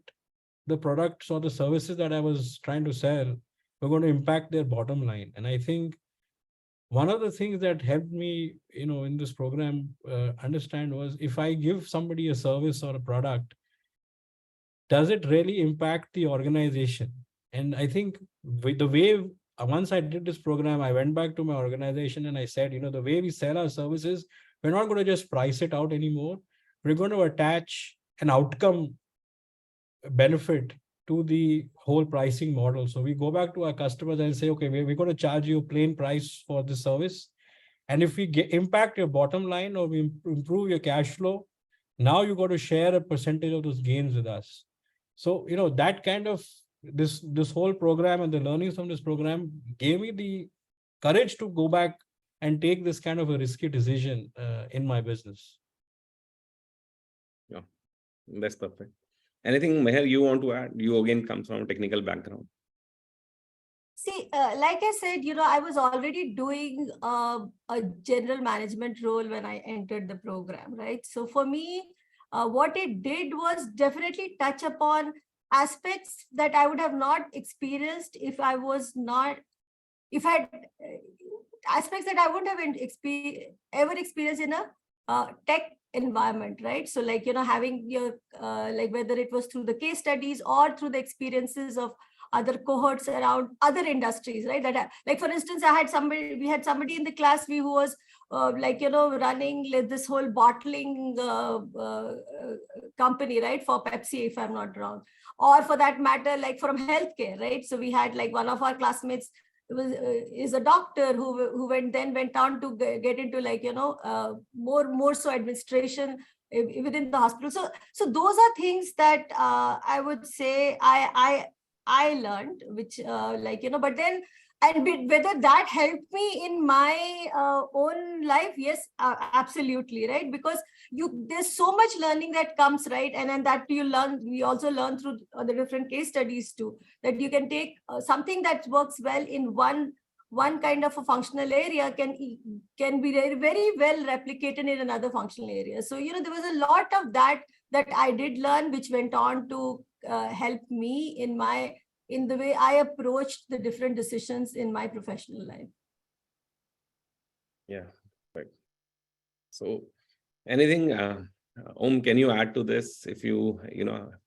the products or the services that I was trying to sell were going to impact their bottom line. And I think one of the things that helped me, in this program understand was, if I give somebody a service or a product, does it really impact the organization? And I think the way, once I did this program, I went back to my organization and I said, the way we sell our services, we're not going to just price it out anymore. We're going to attach an outcome benefit to the whole pricing model. So we go back to our customers and say, okay, we're going to charge you a plain price for the service. And if we impact your bottom line, or we improve your cash flow, now you got to share a percentage of those gains with us. So, that kind of this whole program and the learnings from this program gave me the courage to go back and take this kind of a risky decision in my business. Yeah, that's perfect. Anything, Meher, you want to add? You again come from a technical background. See, like I said, I was already doing a general management role when I entered the program, right? So for me, what it did was definitely touch upon aspects that I would have not experienced if I had aspects that I wouldn't have ever experienced in a tech environment, right? So like, having your, like, whether it was through the case studies or through the experiences of other cohorts around other industries, right? Like, for instance, we had somebody in the class who was running this whole bottling company, right, for Pepsi, if I'm not wrong, or for that matter, like from healthcare, right? So we had like one of our classmates is a doctor who went on to get into like more so administration within the hospital. So those are things that I would say I learned, which but then, and whether that helped me in my own life, yes, absolutely, right? Because there's so much learning that comes, right? And then that we also learn through the different case studies too, that you can take something that works well in one kind of a functional area can be very, very well replicated in another functional area. So there was a lot of that I did learn, which went on to help me in the way I approached the different decisions in my professional life. Yeah, right. So anything, can you add to this if you,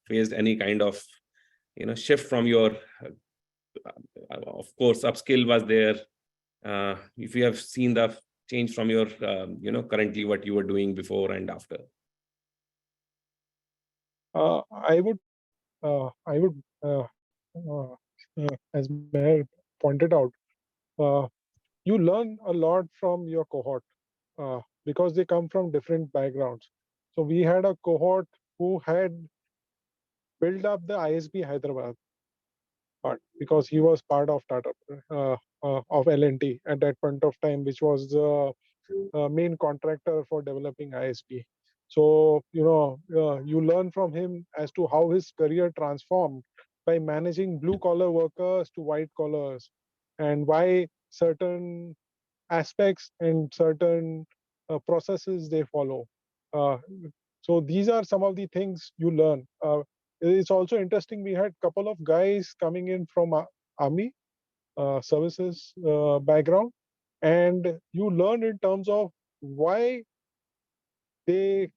faced any kind of, shift from your, of course, upskill was there. If you have seen the change from your, currently what you were doing before and after. I would, as Meher pointed out, uh, you learn a lot from your cohort because they come from different backgrounds. So we had a cohort who had built up the ISB Hyderabad part because he was part of Tata of L&T at that point of time, which was the main contractor for developing ISP. So, you learn from him as to how his career transformed by managing blue collar workers to white collars and why certain aspects and certain processes they follow. Uh, so these are some of the things you learn. It's also interesting. We had a couple of guys coming in from army services background, and you learn in terms of why they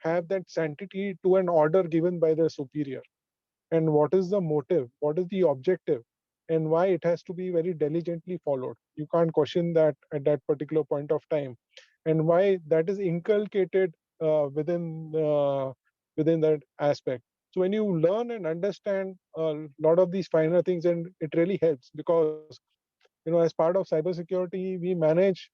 have that sanctity to an order given by their superior, and what is the motive, what is the objective, and why it has to be very diligently followed. You can't question that at that particular point of time, and why that is inculcated within that aspect. So when you learn and understand a lot of these finer things, and it really helps because as part of cybersecurity, we manage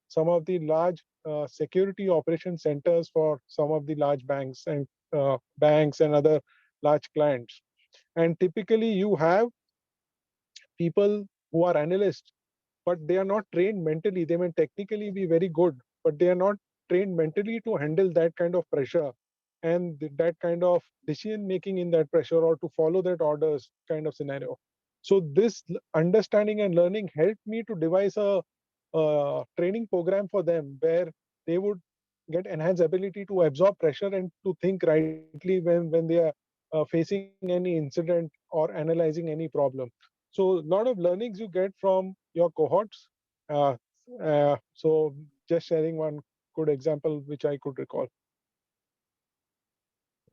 some of the large security operation centers for some of the large banks and other large clients. And typically, you have people who are analysts, but they are not trained mentally. They may technically be very good, but they are not trained mentally to handle that kind of pressure and that kind of decision making in that pressure, or to follow that orders kind of scenario. So this understanding and learning helped me to devise a training program for them where they would get enhanced ability to absorb pressure and to think rightly when they are facing any incident or analyzing any problem. So a lot of learnings you get from your cohorts. Uh, so just sharing one good example which I could recall.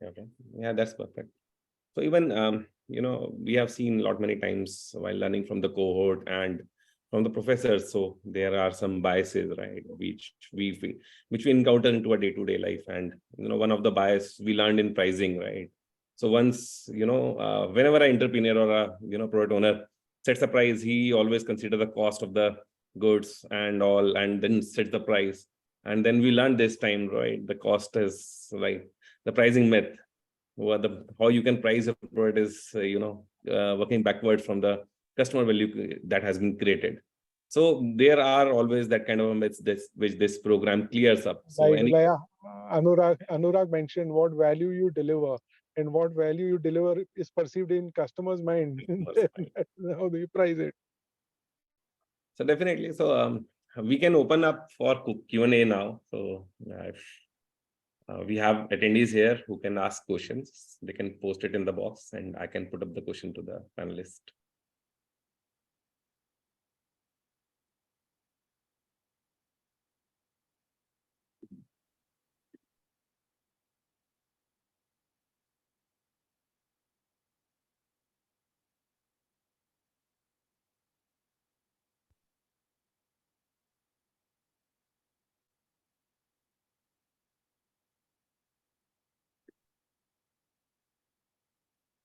Okay. Yeah, that's perfect. So even, we have seen a lot many times while learning from the cohort and from the professors. So there are some biases, right, which we encounter into a day-to-day life. And, one of the bias we learned in pricing, right? So once, whenever an entrepreneur or a, product owner sets a price, he always consider the cost of the goods and all, and then set the price. And then we learned this time, right? The cost is like the pricing myth, how you can price a product is working backward from the customer value that has been created. So there are always that kind of myths which this program clears up. So Anurag mentioned what value you deliver, and what value you deliver is perceived in customers' mind. That's how they price it. So definitely, so we can open up for Q&A now. So if we have attendees here who can ask questions, they can post it in the box and I can put up the question to the panelist.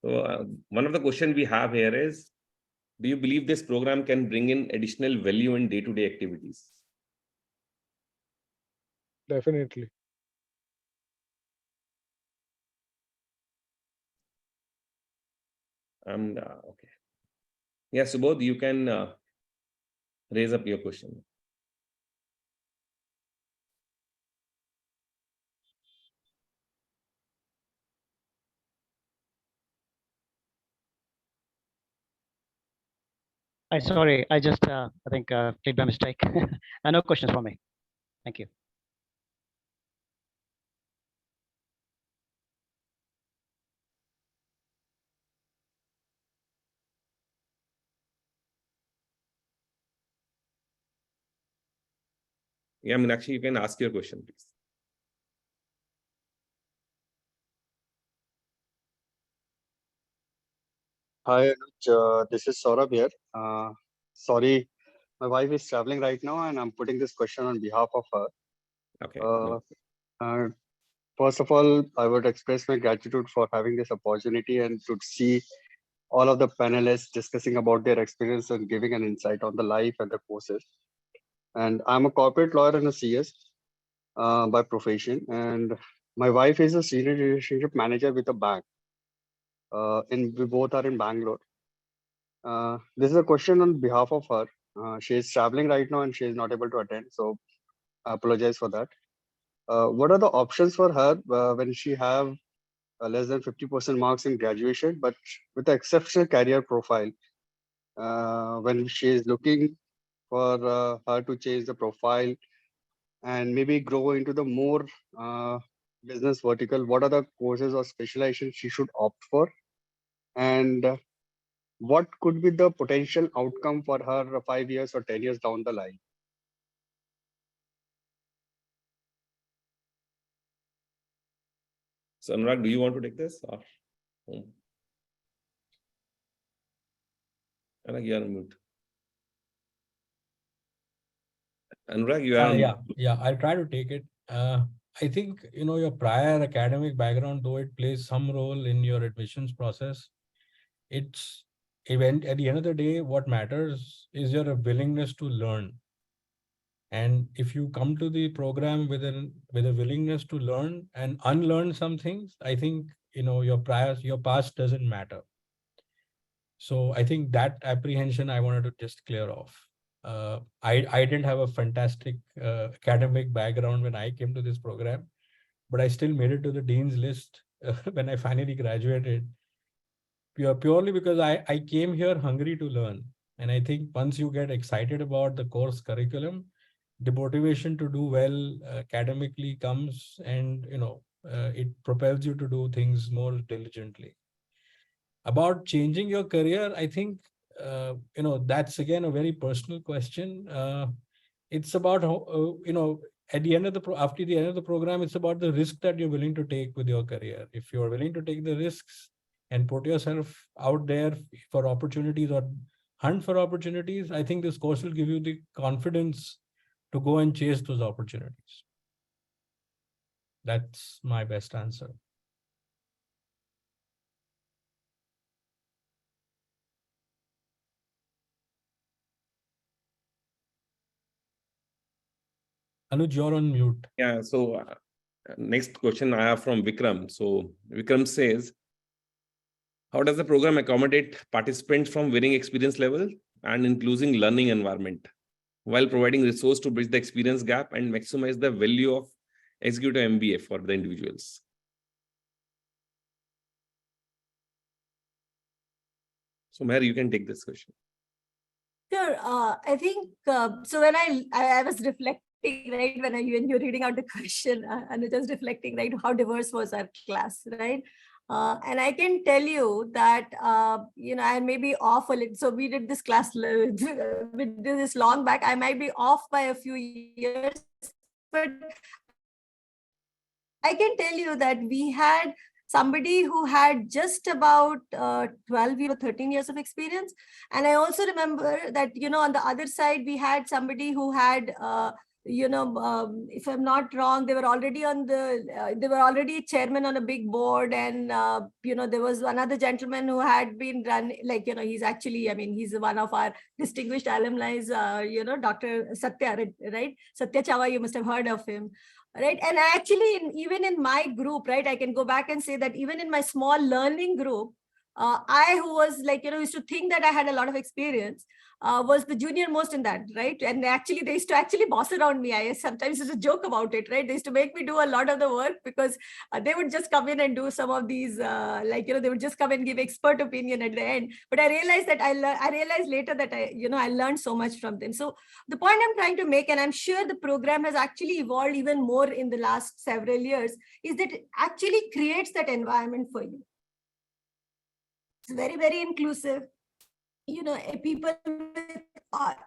So one of the questions we have here is, do you believe this program can bring in additional value in day-to-day activities? Definitely. Okay. Yeah, Subodh, you can raise up your question. Sorry, I just I think clicked by mistake. No questions for me. Thank you. Yeah, Meenakshi, you can ask your question, please. Hi, Anuj. This is Saurabh here. Sorry, my wife is traveling right now, and I'm putting this question on behalf of her. Okay. Uh, uh, First of all, I would express my gratitude for having this opportunity and to see all of the panelists discussing about their experience and giving an insight on the life and the courses. And I'm a corporate lawyer and a CS by profession, and my wife is a senior relationship manager with a bank. And we both are in Bangalore. This is a question on behalf of her. She is traveling right now and she is not able to attend, so I apologize for that. What are the options for her when she have less than 50% marks in graduation, but with an exceptional career profile? When she is looking for her to change the profile and maybe grow into the more business vertical, what are the courses or specialization she should opt for? And what could be the potential outcome for her 5 years or 10 years down the line? So Anurag, do you want to take this? Or? Anurag, you are on mute. Anurag, you are on Yeah, I'll try to take it. I think, your prior academic background, though it plays some role in your admissions process, it's at the end of the day, what matters is your willingness to learn. And if you come to the program with a willingness to learn and unlearn some things, I think, your past doesn't matter. So I think that apprehension I wanted to just clear off. I didn't have a fantastic academic background when I came to this program, but I still made it to the dean's list when I finally graduated. Purely because I came here hungry to learn. And I think once you get excited about the course curriculum, the motivation to do well academically comes, and it propels you to do things more diligently. About changing your career, I think that's again a very personal question. It's about how, at the end of after the end of the program, it's about the risk that you're willing to take with your career. If you're willing to take the risks and put yourself out there for opportunities or hunt for opportunities, I think this course will give you the confidence to go and chase those opportunities. That's my best answer. Anuj, you're on mute. Yeah, so next question I have from Vikram. So Vikram says, how does the program accommodate participants from varying experience level and including learning environment while providing resource to bridge the experience gap and maximize the value of executive MBA for the individuals? So Meher, you can take this question. Sure. I think so. When I was reflecting, right, when you're reading out the question, and it was reflecting, right, how diverse was our class, right? And I can tell you that I may be off a little. So we did this class, we did this long back. I might be off by a few years, but I can tell you that we had somebody who had just about 12 years or 13 years of experience. And I also remember that, on the other side, we had somebody who had, if I'm not wrong, they were already they were already chairman on a big board. And, there was another gentleman who had been he's actually, he's one of our distinguished alumni, Dr. Satya, right? Satya Chava, you must have heard of him. Right. And actually, even in my group, right, I can go back and say that even in my small learning group, I, who was used to think that I had a lot of experience, was the junior most in that, right? And actually, they used to actually boss around me. I sometimes used to joke about it, right? They used to make me do a lot of the work because they would just come in and do some of these, they would just come and give expert opinion at the end. But I realized that I realized later that I learned so much from them. So the point I'm trying to make, and I'm sure the program has actually evolved even more in the last several years, is that it actually creates that environment for you. It's very, very inclusive. People,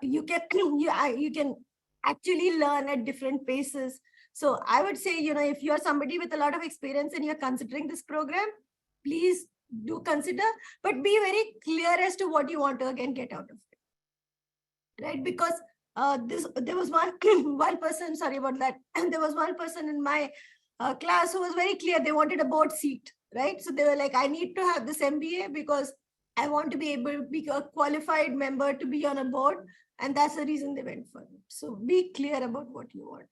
you can actually learn at different paces. So I would say, if you're somebody with a lot of experience and you're considering this program, please do consider, but be very clear as to what you want to again get out of it, right? Because there was one person, sorry about that, and there was one person in my class who was very clear they wanted a board seat, right? So they were like, I need to have this MBA because I want to be able to be a qualified member to be on a board, and that's the reason they went for it. So be clear about what you want.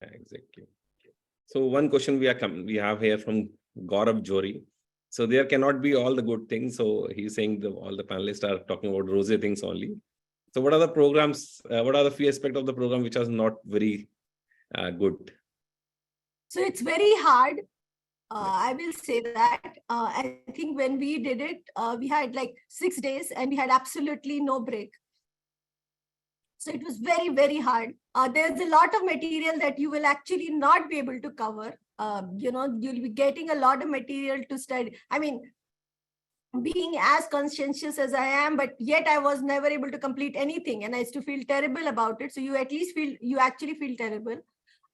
Exactly. So one question we have here from Gaurav Jori. So there cannot be all the good things. So he's saying all the panelists are talking about rosy things only. So what are the programs? What are the few aspects of the program which are not very good? So it's very hard. I will say that. I think when we did it, we had like 6 days and we had absolutely no break. So it was very, very hard. There's a lot of material that you will actually not be able to cover. You'll be getting a lot of material to study. I mean, being as conscientious as I am, but yet I was never able to complete anything. And I used to feel terrible about it. So you actually feel terrible.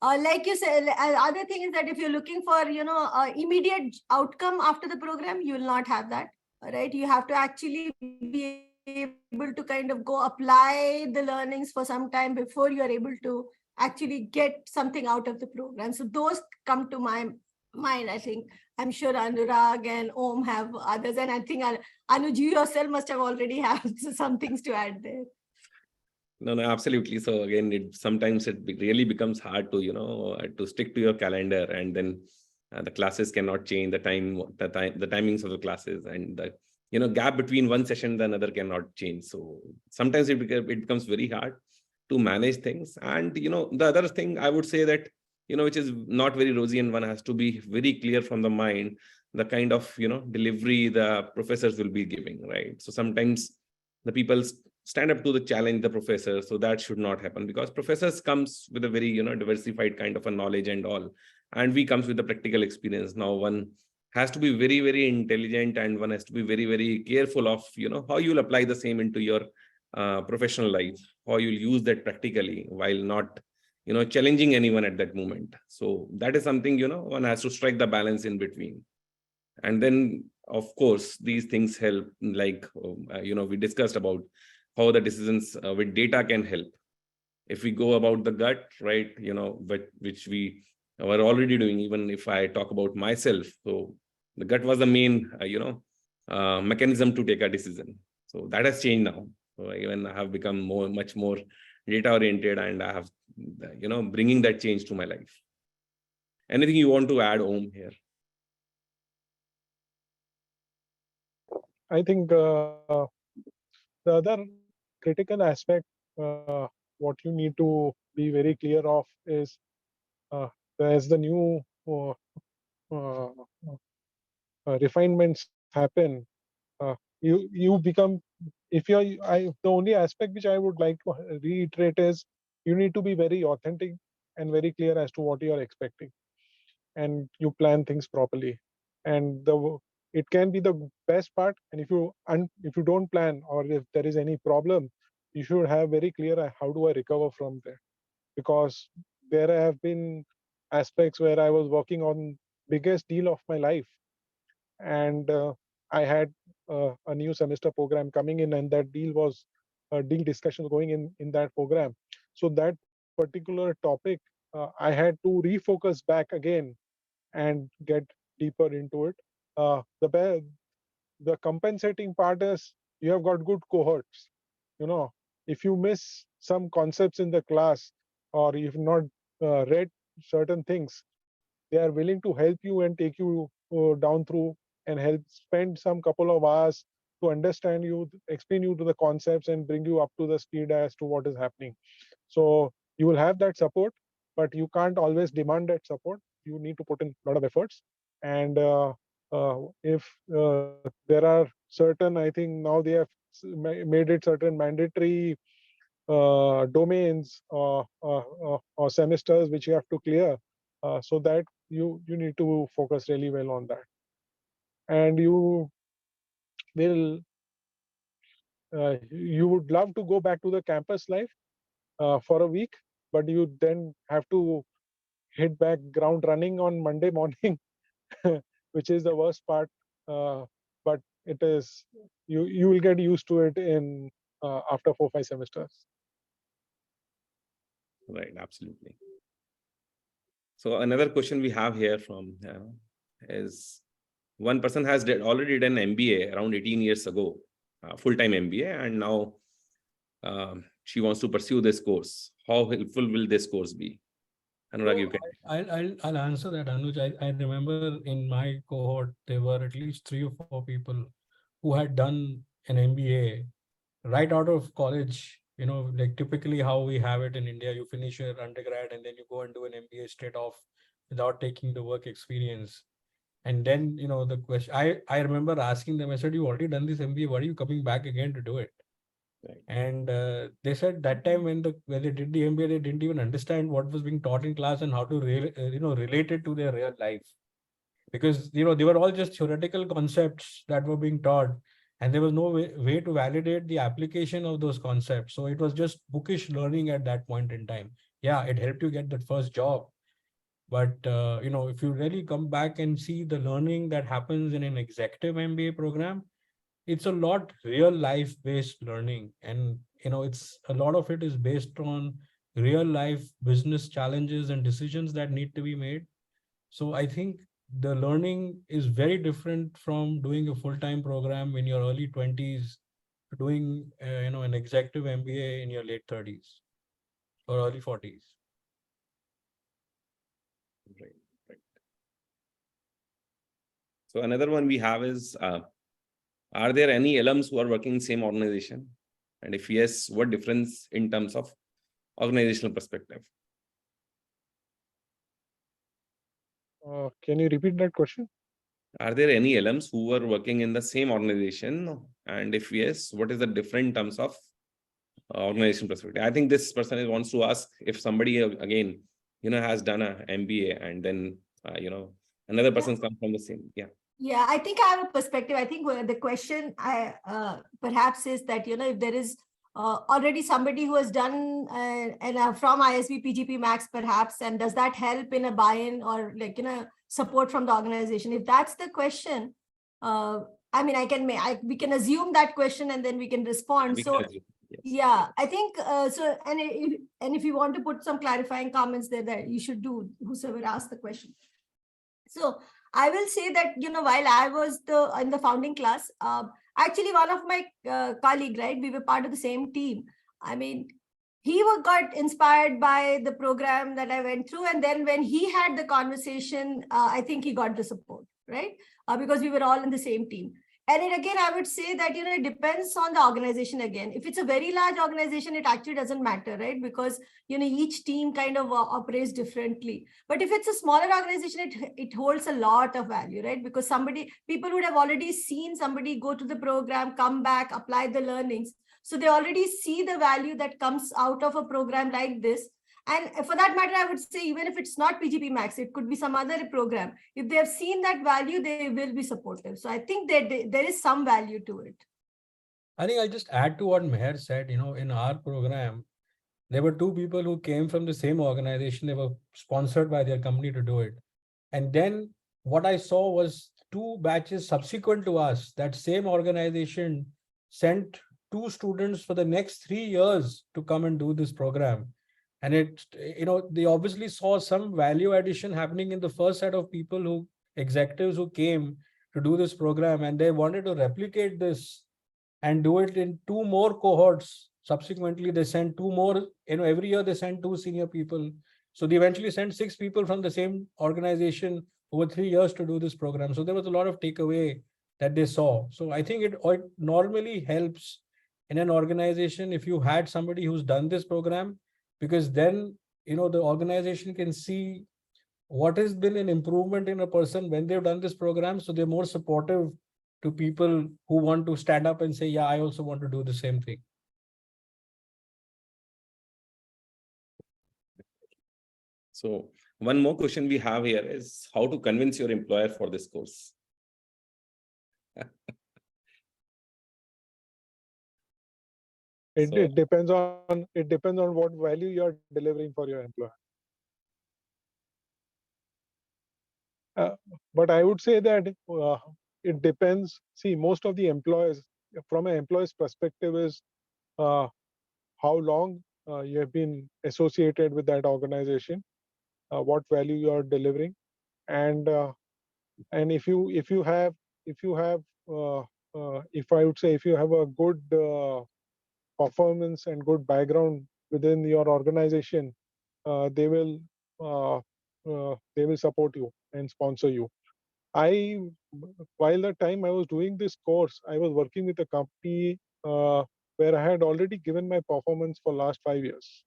Like you said, other thing is that if you're looking for, immediate outcome after the program, you will not have that, right? You have to actually be able to kind of go apply the learnings for some time before you are able to actually get something out of the program. So those come to my mind. I think I'm sure Anurag and Om have others, and I think Anuj, you yourself must have already have some things to add there. No, absolutely. So again, sometimes it really becomes hard to, to stick to your calendar, and then the classes cannot change the timings of the classes, and the gap between one session and another cannot change. So sometimes it becomes very hard to manage things. And the other thing I would say that which is not very rosy, and one has to be very clear from the mind the kind of delivery the professors will be giving, right? So sometimes the people stand up to the challenge the professor, so that should not happen, because professors comes with a very diversified kind of a knowledge and all, and we comes with the practical experience. Now one has to be very, very intelligent, and one has to be very, very careful of how you'll apply the same into your professional life, how you'll use that practically while not challenging anyone at that moment. So that is something one has to strike the balance in between. And then of course these things help, like we discussed about how the decisions with data can help. If we go about the gut, right, but which we were already doing. Even if I talk about myself, so the gut was the main mechanism to take a decision. So that has changed now. So even I have become much more data oriented, and I have bringing that change to my life. Anything you want to add, Om, here? I think the other critical aspect, what you need to be very clear of is, as the new uh, refinements happen, you become, if you're the only aspect which I would like to reiterate is, you need to be very authentic and very clear as to what you are expecting, and you plan things properly. And it can be the best part. And if you don't plan, or if there is any problem, you should have very clear, how do I recover from there? Because there have been aspects where I was working on biggest deal of my life, and I had a new semester program coming in, and that deal was deal discussions going in that program. So that particular topic, I had to refocus back again and get deeper into it. The compensating part is, you have got good cohorts. If you miss some concepts in the class, or you've not read certain things, they are willing to help you and take you down through, and help spend some couple of hours to understand you, explain you to the concepts, and bring you up to the speed as to what is happening. So you will have that support, but you can't always demand that support. You need to put in a lot of efforts. And if there are certain, I think now they have made it certain mandatory domains, or semesters which you have to clear, so that you need to focus really well on that. And you would love to go back to the campus life, for a week, but you then have to hit back ground running on Monday morning, which is the worst part. But it is you will get used to it in after 4-5 semesters. Right, absolutely. So another question we have here from is, one person has already done MBA around 18 years ago, full-time MBA, and now she wants to pursue this course. How helpful will this course be? Anurag, you can. I'll answer that, Anuj. I remember in my cohort, there were at least 3 or 4 people who had done an MBA right out of college. Like typically how we have it in India, you finish your undergrad and then you go and do an MBA straight off without taking the work experience. And then, the question, I remember asking them, I said, you already done this MBA, why are you coming back again to do it? Right. And they said that time when they did the MBA, they didn't even understand what was being taught in class and how to relate it to their real life, because they were all just theoretical concepts that were being taught, and there was no way to validate the application of those concepts. So it was just bookish learning at that point in time. Yeah, it helped you get that first job, but if you really come back and see the learning that happens in an executive MBA program, it's a lot real life based learning, and it's a lot of it is based on real life business challenges and decisions that need to be made. So I think the learning is very different from doing a full-time program in your early 20s to doing an executive MBA in your late 30s or early 40s. Right, right. So another one we have is, are there any alums who are working in same organization? And if yes, what difference in terms of organizational perspective? Can you repeat that question? Are there any alums who are working in the same organization? And if yes, what is the different terms of organization perspective? I think this person wants to ask if somebody again, has done a MBA and then, another person's come from the same. Yeah. Yeah, I think I have a perspective. I think the question perhaps is that, if there is already somebody who has done from ISB PGPMAX perhaps, and does that help in a buy-in or support from the organization? If that's the question, I mean, we can assume that question and then we can respond. We So can assume, yes. yeah, I think so. And if you want to put some clarifying comments there, that you should do, whosoever asked the question. So I will say that, while I was in the founding class, actually one of my colleague, right, we were part of the same team. I mean, he got inspired by the program that I went through. And then when he had the conversation, I think he got the support, right? Because we were all in the same team. And again, I would say that, it depends on the organization again. If it's a very large organization, it actually doesn't matter, right? Because, each team kind of operates differently. But if it's a smaller organization, it holds a lot of value, right? Because people would have already seen somebody go to the program, come back, apply the learnings. So they already see the value that comes out of a program like this. And for that matter, I would say, even if it's not PGPMAX, it could be some other program. If they have seen that value, they will be supportive. So I think that there is some value to it. I think I'll just add to what Meher said. In our program, there were 2 people who came from the same organization. They were sponsored by their company to do it. And then what I saw was 2 batches subsequent to us. That same organization sent 2 students for the next 3 years to come and do this program. And they obviously saw some value addition happening in the first set of executives who came to do this program, and they wanted to replicate this and do it in 2 more cohorts. Subsequently, they sent 2 more, every year they sent 2 senior people. So they eventually sent 6 people from the same organization over 3 years to do this program. So there was a lot of takeaway that they saw. So I think it normally helps in an organization if you had somebody who's done this program, because then, the organization can see what has been an improvement in a person when they've done this program. So they're more supportive to people who want to stand up and say, yeah, I also want to do the same thing. So one more question we have here is how to convince your employer for this course. It depends on what value you are delivering for your employer. But I would say that it depends. See, most of the employers, from an employer's perspective, is how long you have been associated with that organization, what value you are delivering, and if you have if I would say if you have a good performance and good background within your organization, they will support you and sponsor you. While the time I was doing this course, I was working with a company where I had already given my performance for last 5 years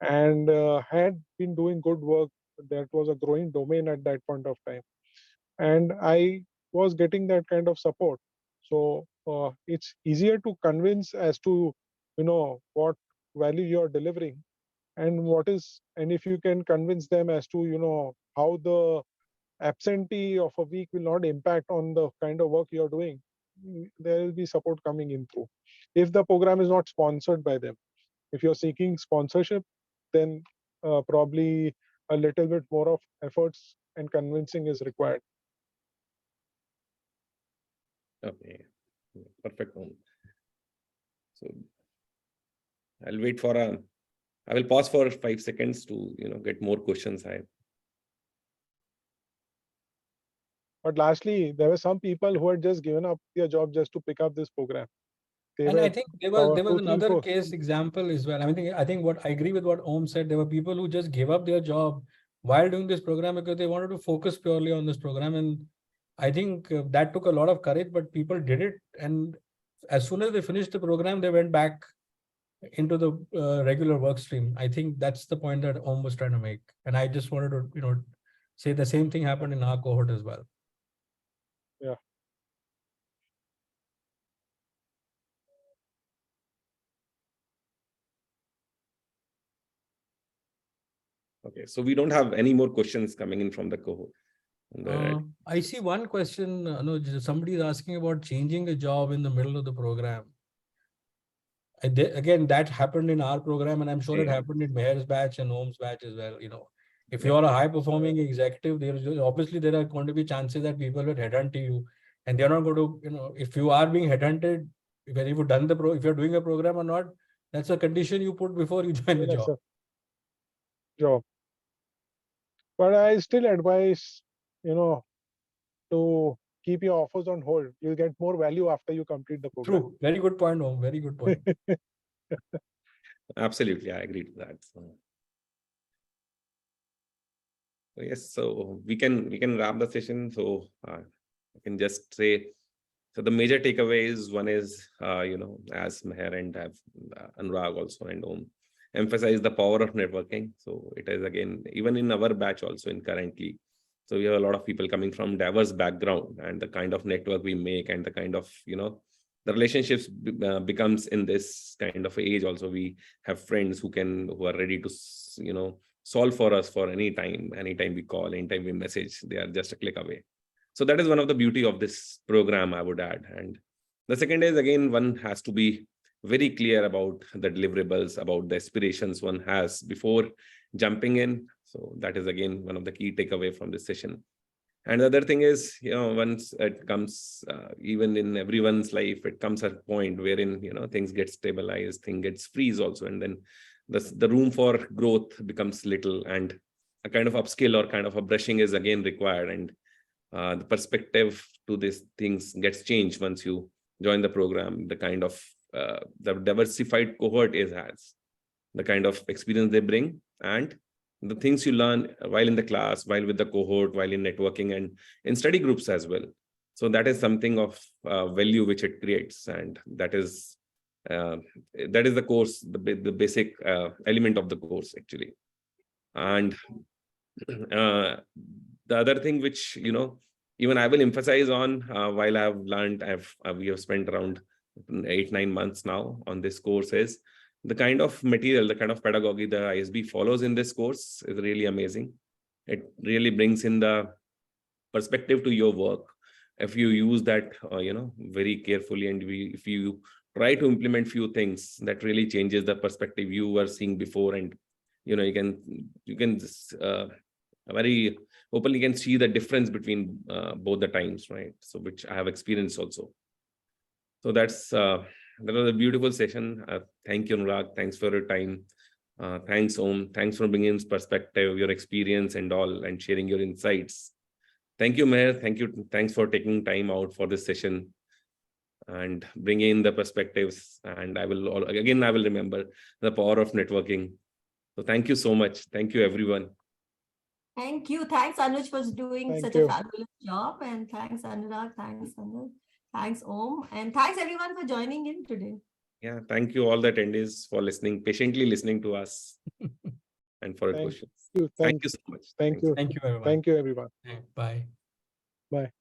and had been doing good work. That was a growing domain at that point of time, and I was getting that kind of support. So it's easier to convince as to what value you are delivering and if you can convince them as to how the absentee of a week will not impact on the kind of work you're doing, there will be support coming in through. If the program is not sponsored by them, if you're seeking sponsorship, then probably a little bit more of efforts and convincing is required. Okay, perfect. So I will pause for 5 seconds to get more questions. But lastly, there were some people who had just given up their job just to pick up this program. And I think there was 2, 3, another 4. case example as well. I think what I agree with what Om said. There were people who just gave up their job while doing this program because they wanted to focus purely on this program. And I think that took a lot of courage, but people did it. And as soon as they finished the program, they went back into the regular work stream. I think that's the point that Om was trying to make. And I just wanted to, say the same thing happened in our cohort as well. Yeah. Okay, so we don't have any more questions coming in from the cohort. I see one question. Somebody is asking about changing a job in the middle of the program. Again, that happened in our program, and I'm sure it happened in Meher's batch and Om's batch as well. If you are a high-performing executive, there are going to be chances that people will headhunt you, and they're not going to. If you are being headhunted, whether you've done if you're doing a program or not, that's a condition you put before you join the job. Job. But I still advise, to keep your offers on hold. You'll get more value after you complete the program. True. Very good point, Om. Very good point. Absolutely, I agree to that. So yes, so we can wrap the session. So I can just say, so the major takeaways, one is, as Meher and Anurag also and Om emphasize the power of networking. So it is again, even in our batch also in currently. So we have a lot of people coming from diverse background, and the kind of network we make and the kind of, the relationships becomes in this kind of age. Also, we have friends who are ready to, solve for us for anytime we call, anytime we message, they are just a click away. So that is one of the beauty of this program, I would add. And the second is, again, one has to be very clear about the deliverables, about the aspirations one has before jumping in. So that is, again, one of the key takeaway from this session. And the other thing is, once it comes, even in everyone's life, it comes at a point wherein, things get stabilized, thing gets freeze also. And then the room for growth becomes little, and a kind of upskill or kind of a brushing is again required. And the perspective to these things gets changed once you join the program. The kind of the diversified cohort has, the kind of experience they bring, and the things you learn while in the class, while with the cohort, while in networking and in study groups as well. So that is something of value which it creates, and that is the course, the basic element of the course actually. And the other thing which even I will emphasize on, while I've learned, we have spent around 8-9 months now on this course, is the kind of material, the kind of pedagogy the ISB follows in this course is really amazing. It really brings in the perspective to your work. If you use that, very carefully, and if you try to implement few things that really changes the perspective you were seeing before, and you can just, very openly can see the difference between both the times, right? So which I have experienced also. So that was a beautiful session. Thank you, Anurag. Thanks for your time. Thanks, Om. Thanks for bringing in perspective, your experience and all, and sharing your insights. Thank you, Meher. Thank you. Thanks for taking time out for this session and bringing in the perspectives. And I will remember the power of networking. So thank you so much. Thank you, everyone. Thank you. Thanks, Anuj, for doing Thank such you. a fabulous job. And thanks, Anurag. Thanks, Anuj. Thanks, Om. And thanks, everyone, for joining in today. Yeah, thank you all the attendees for listening, patiently listening to us and for your Thank questions. you. Thank you so much. Thank you. Thank you, everyone. Thank you, everyone. Bye. Bye.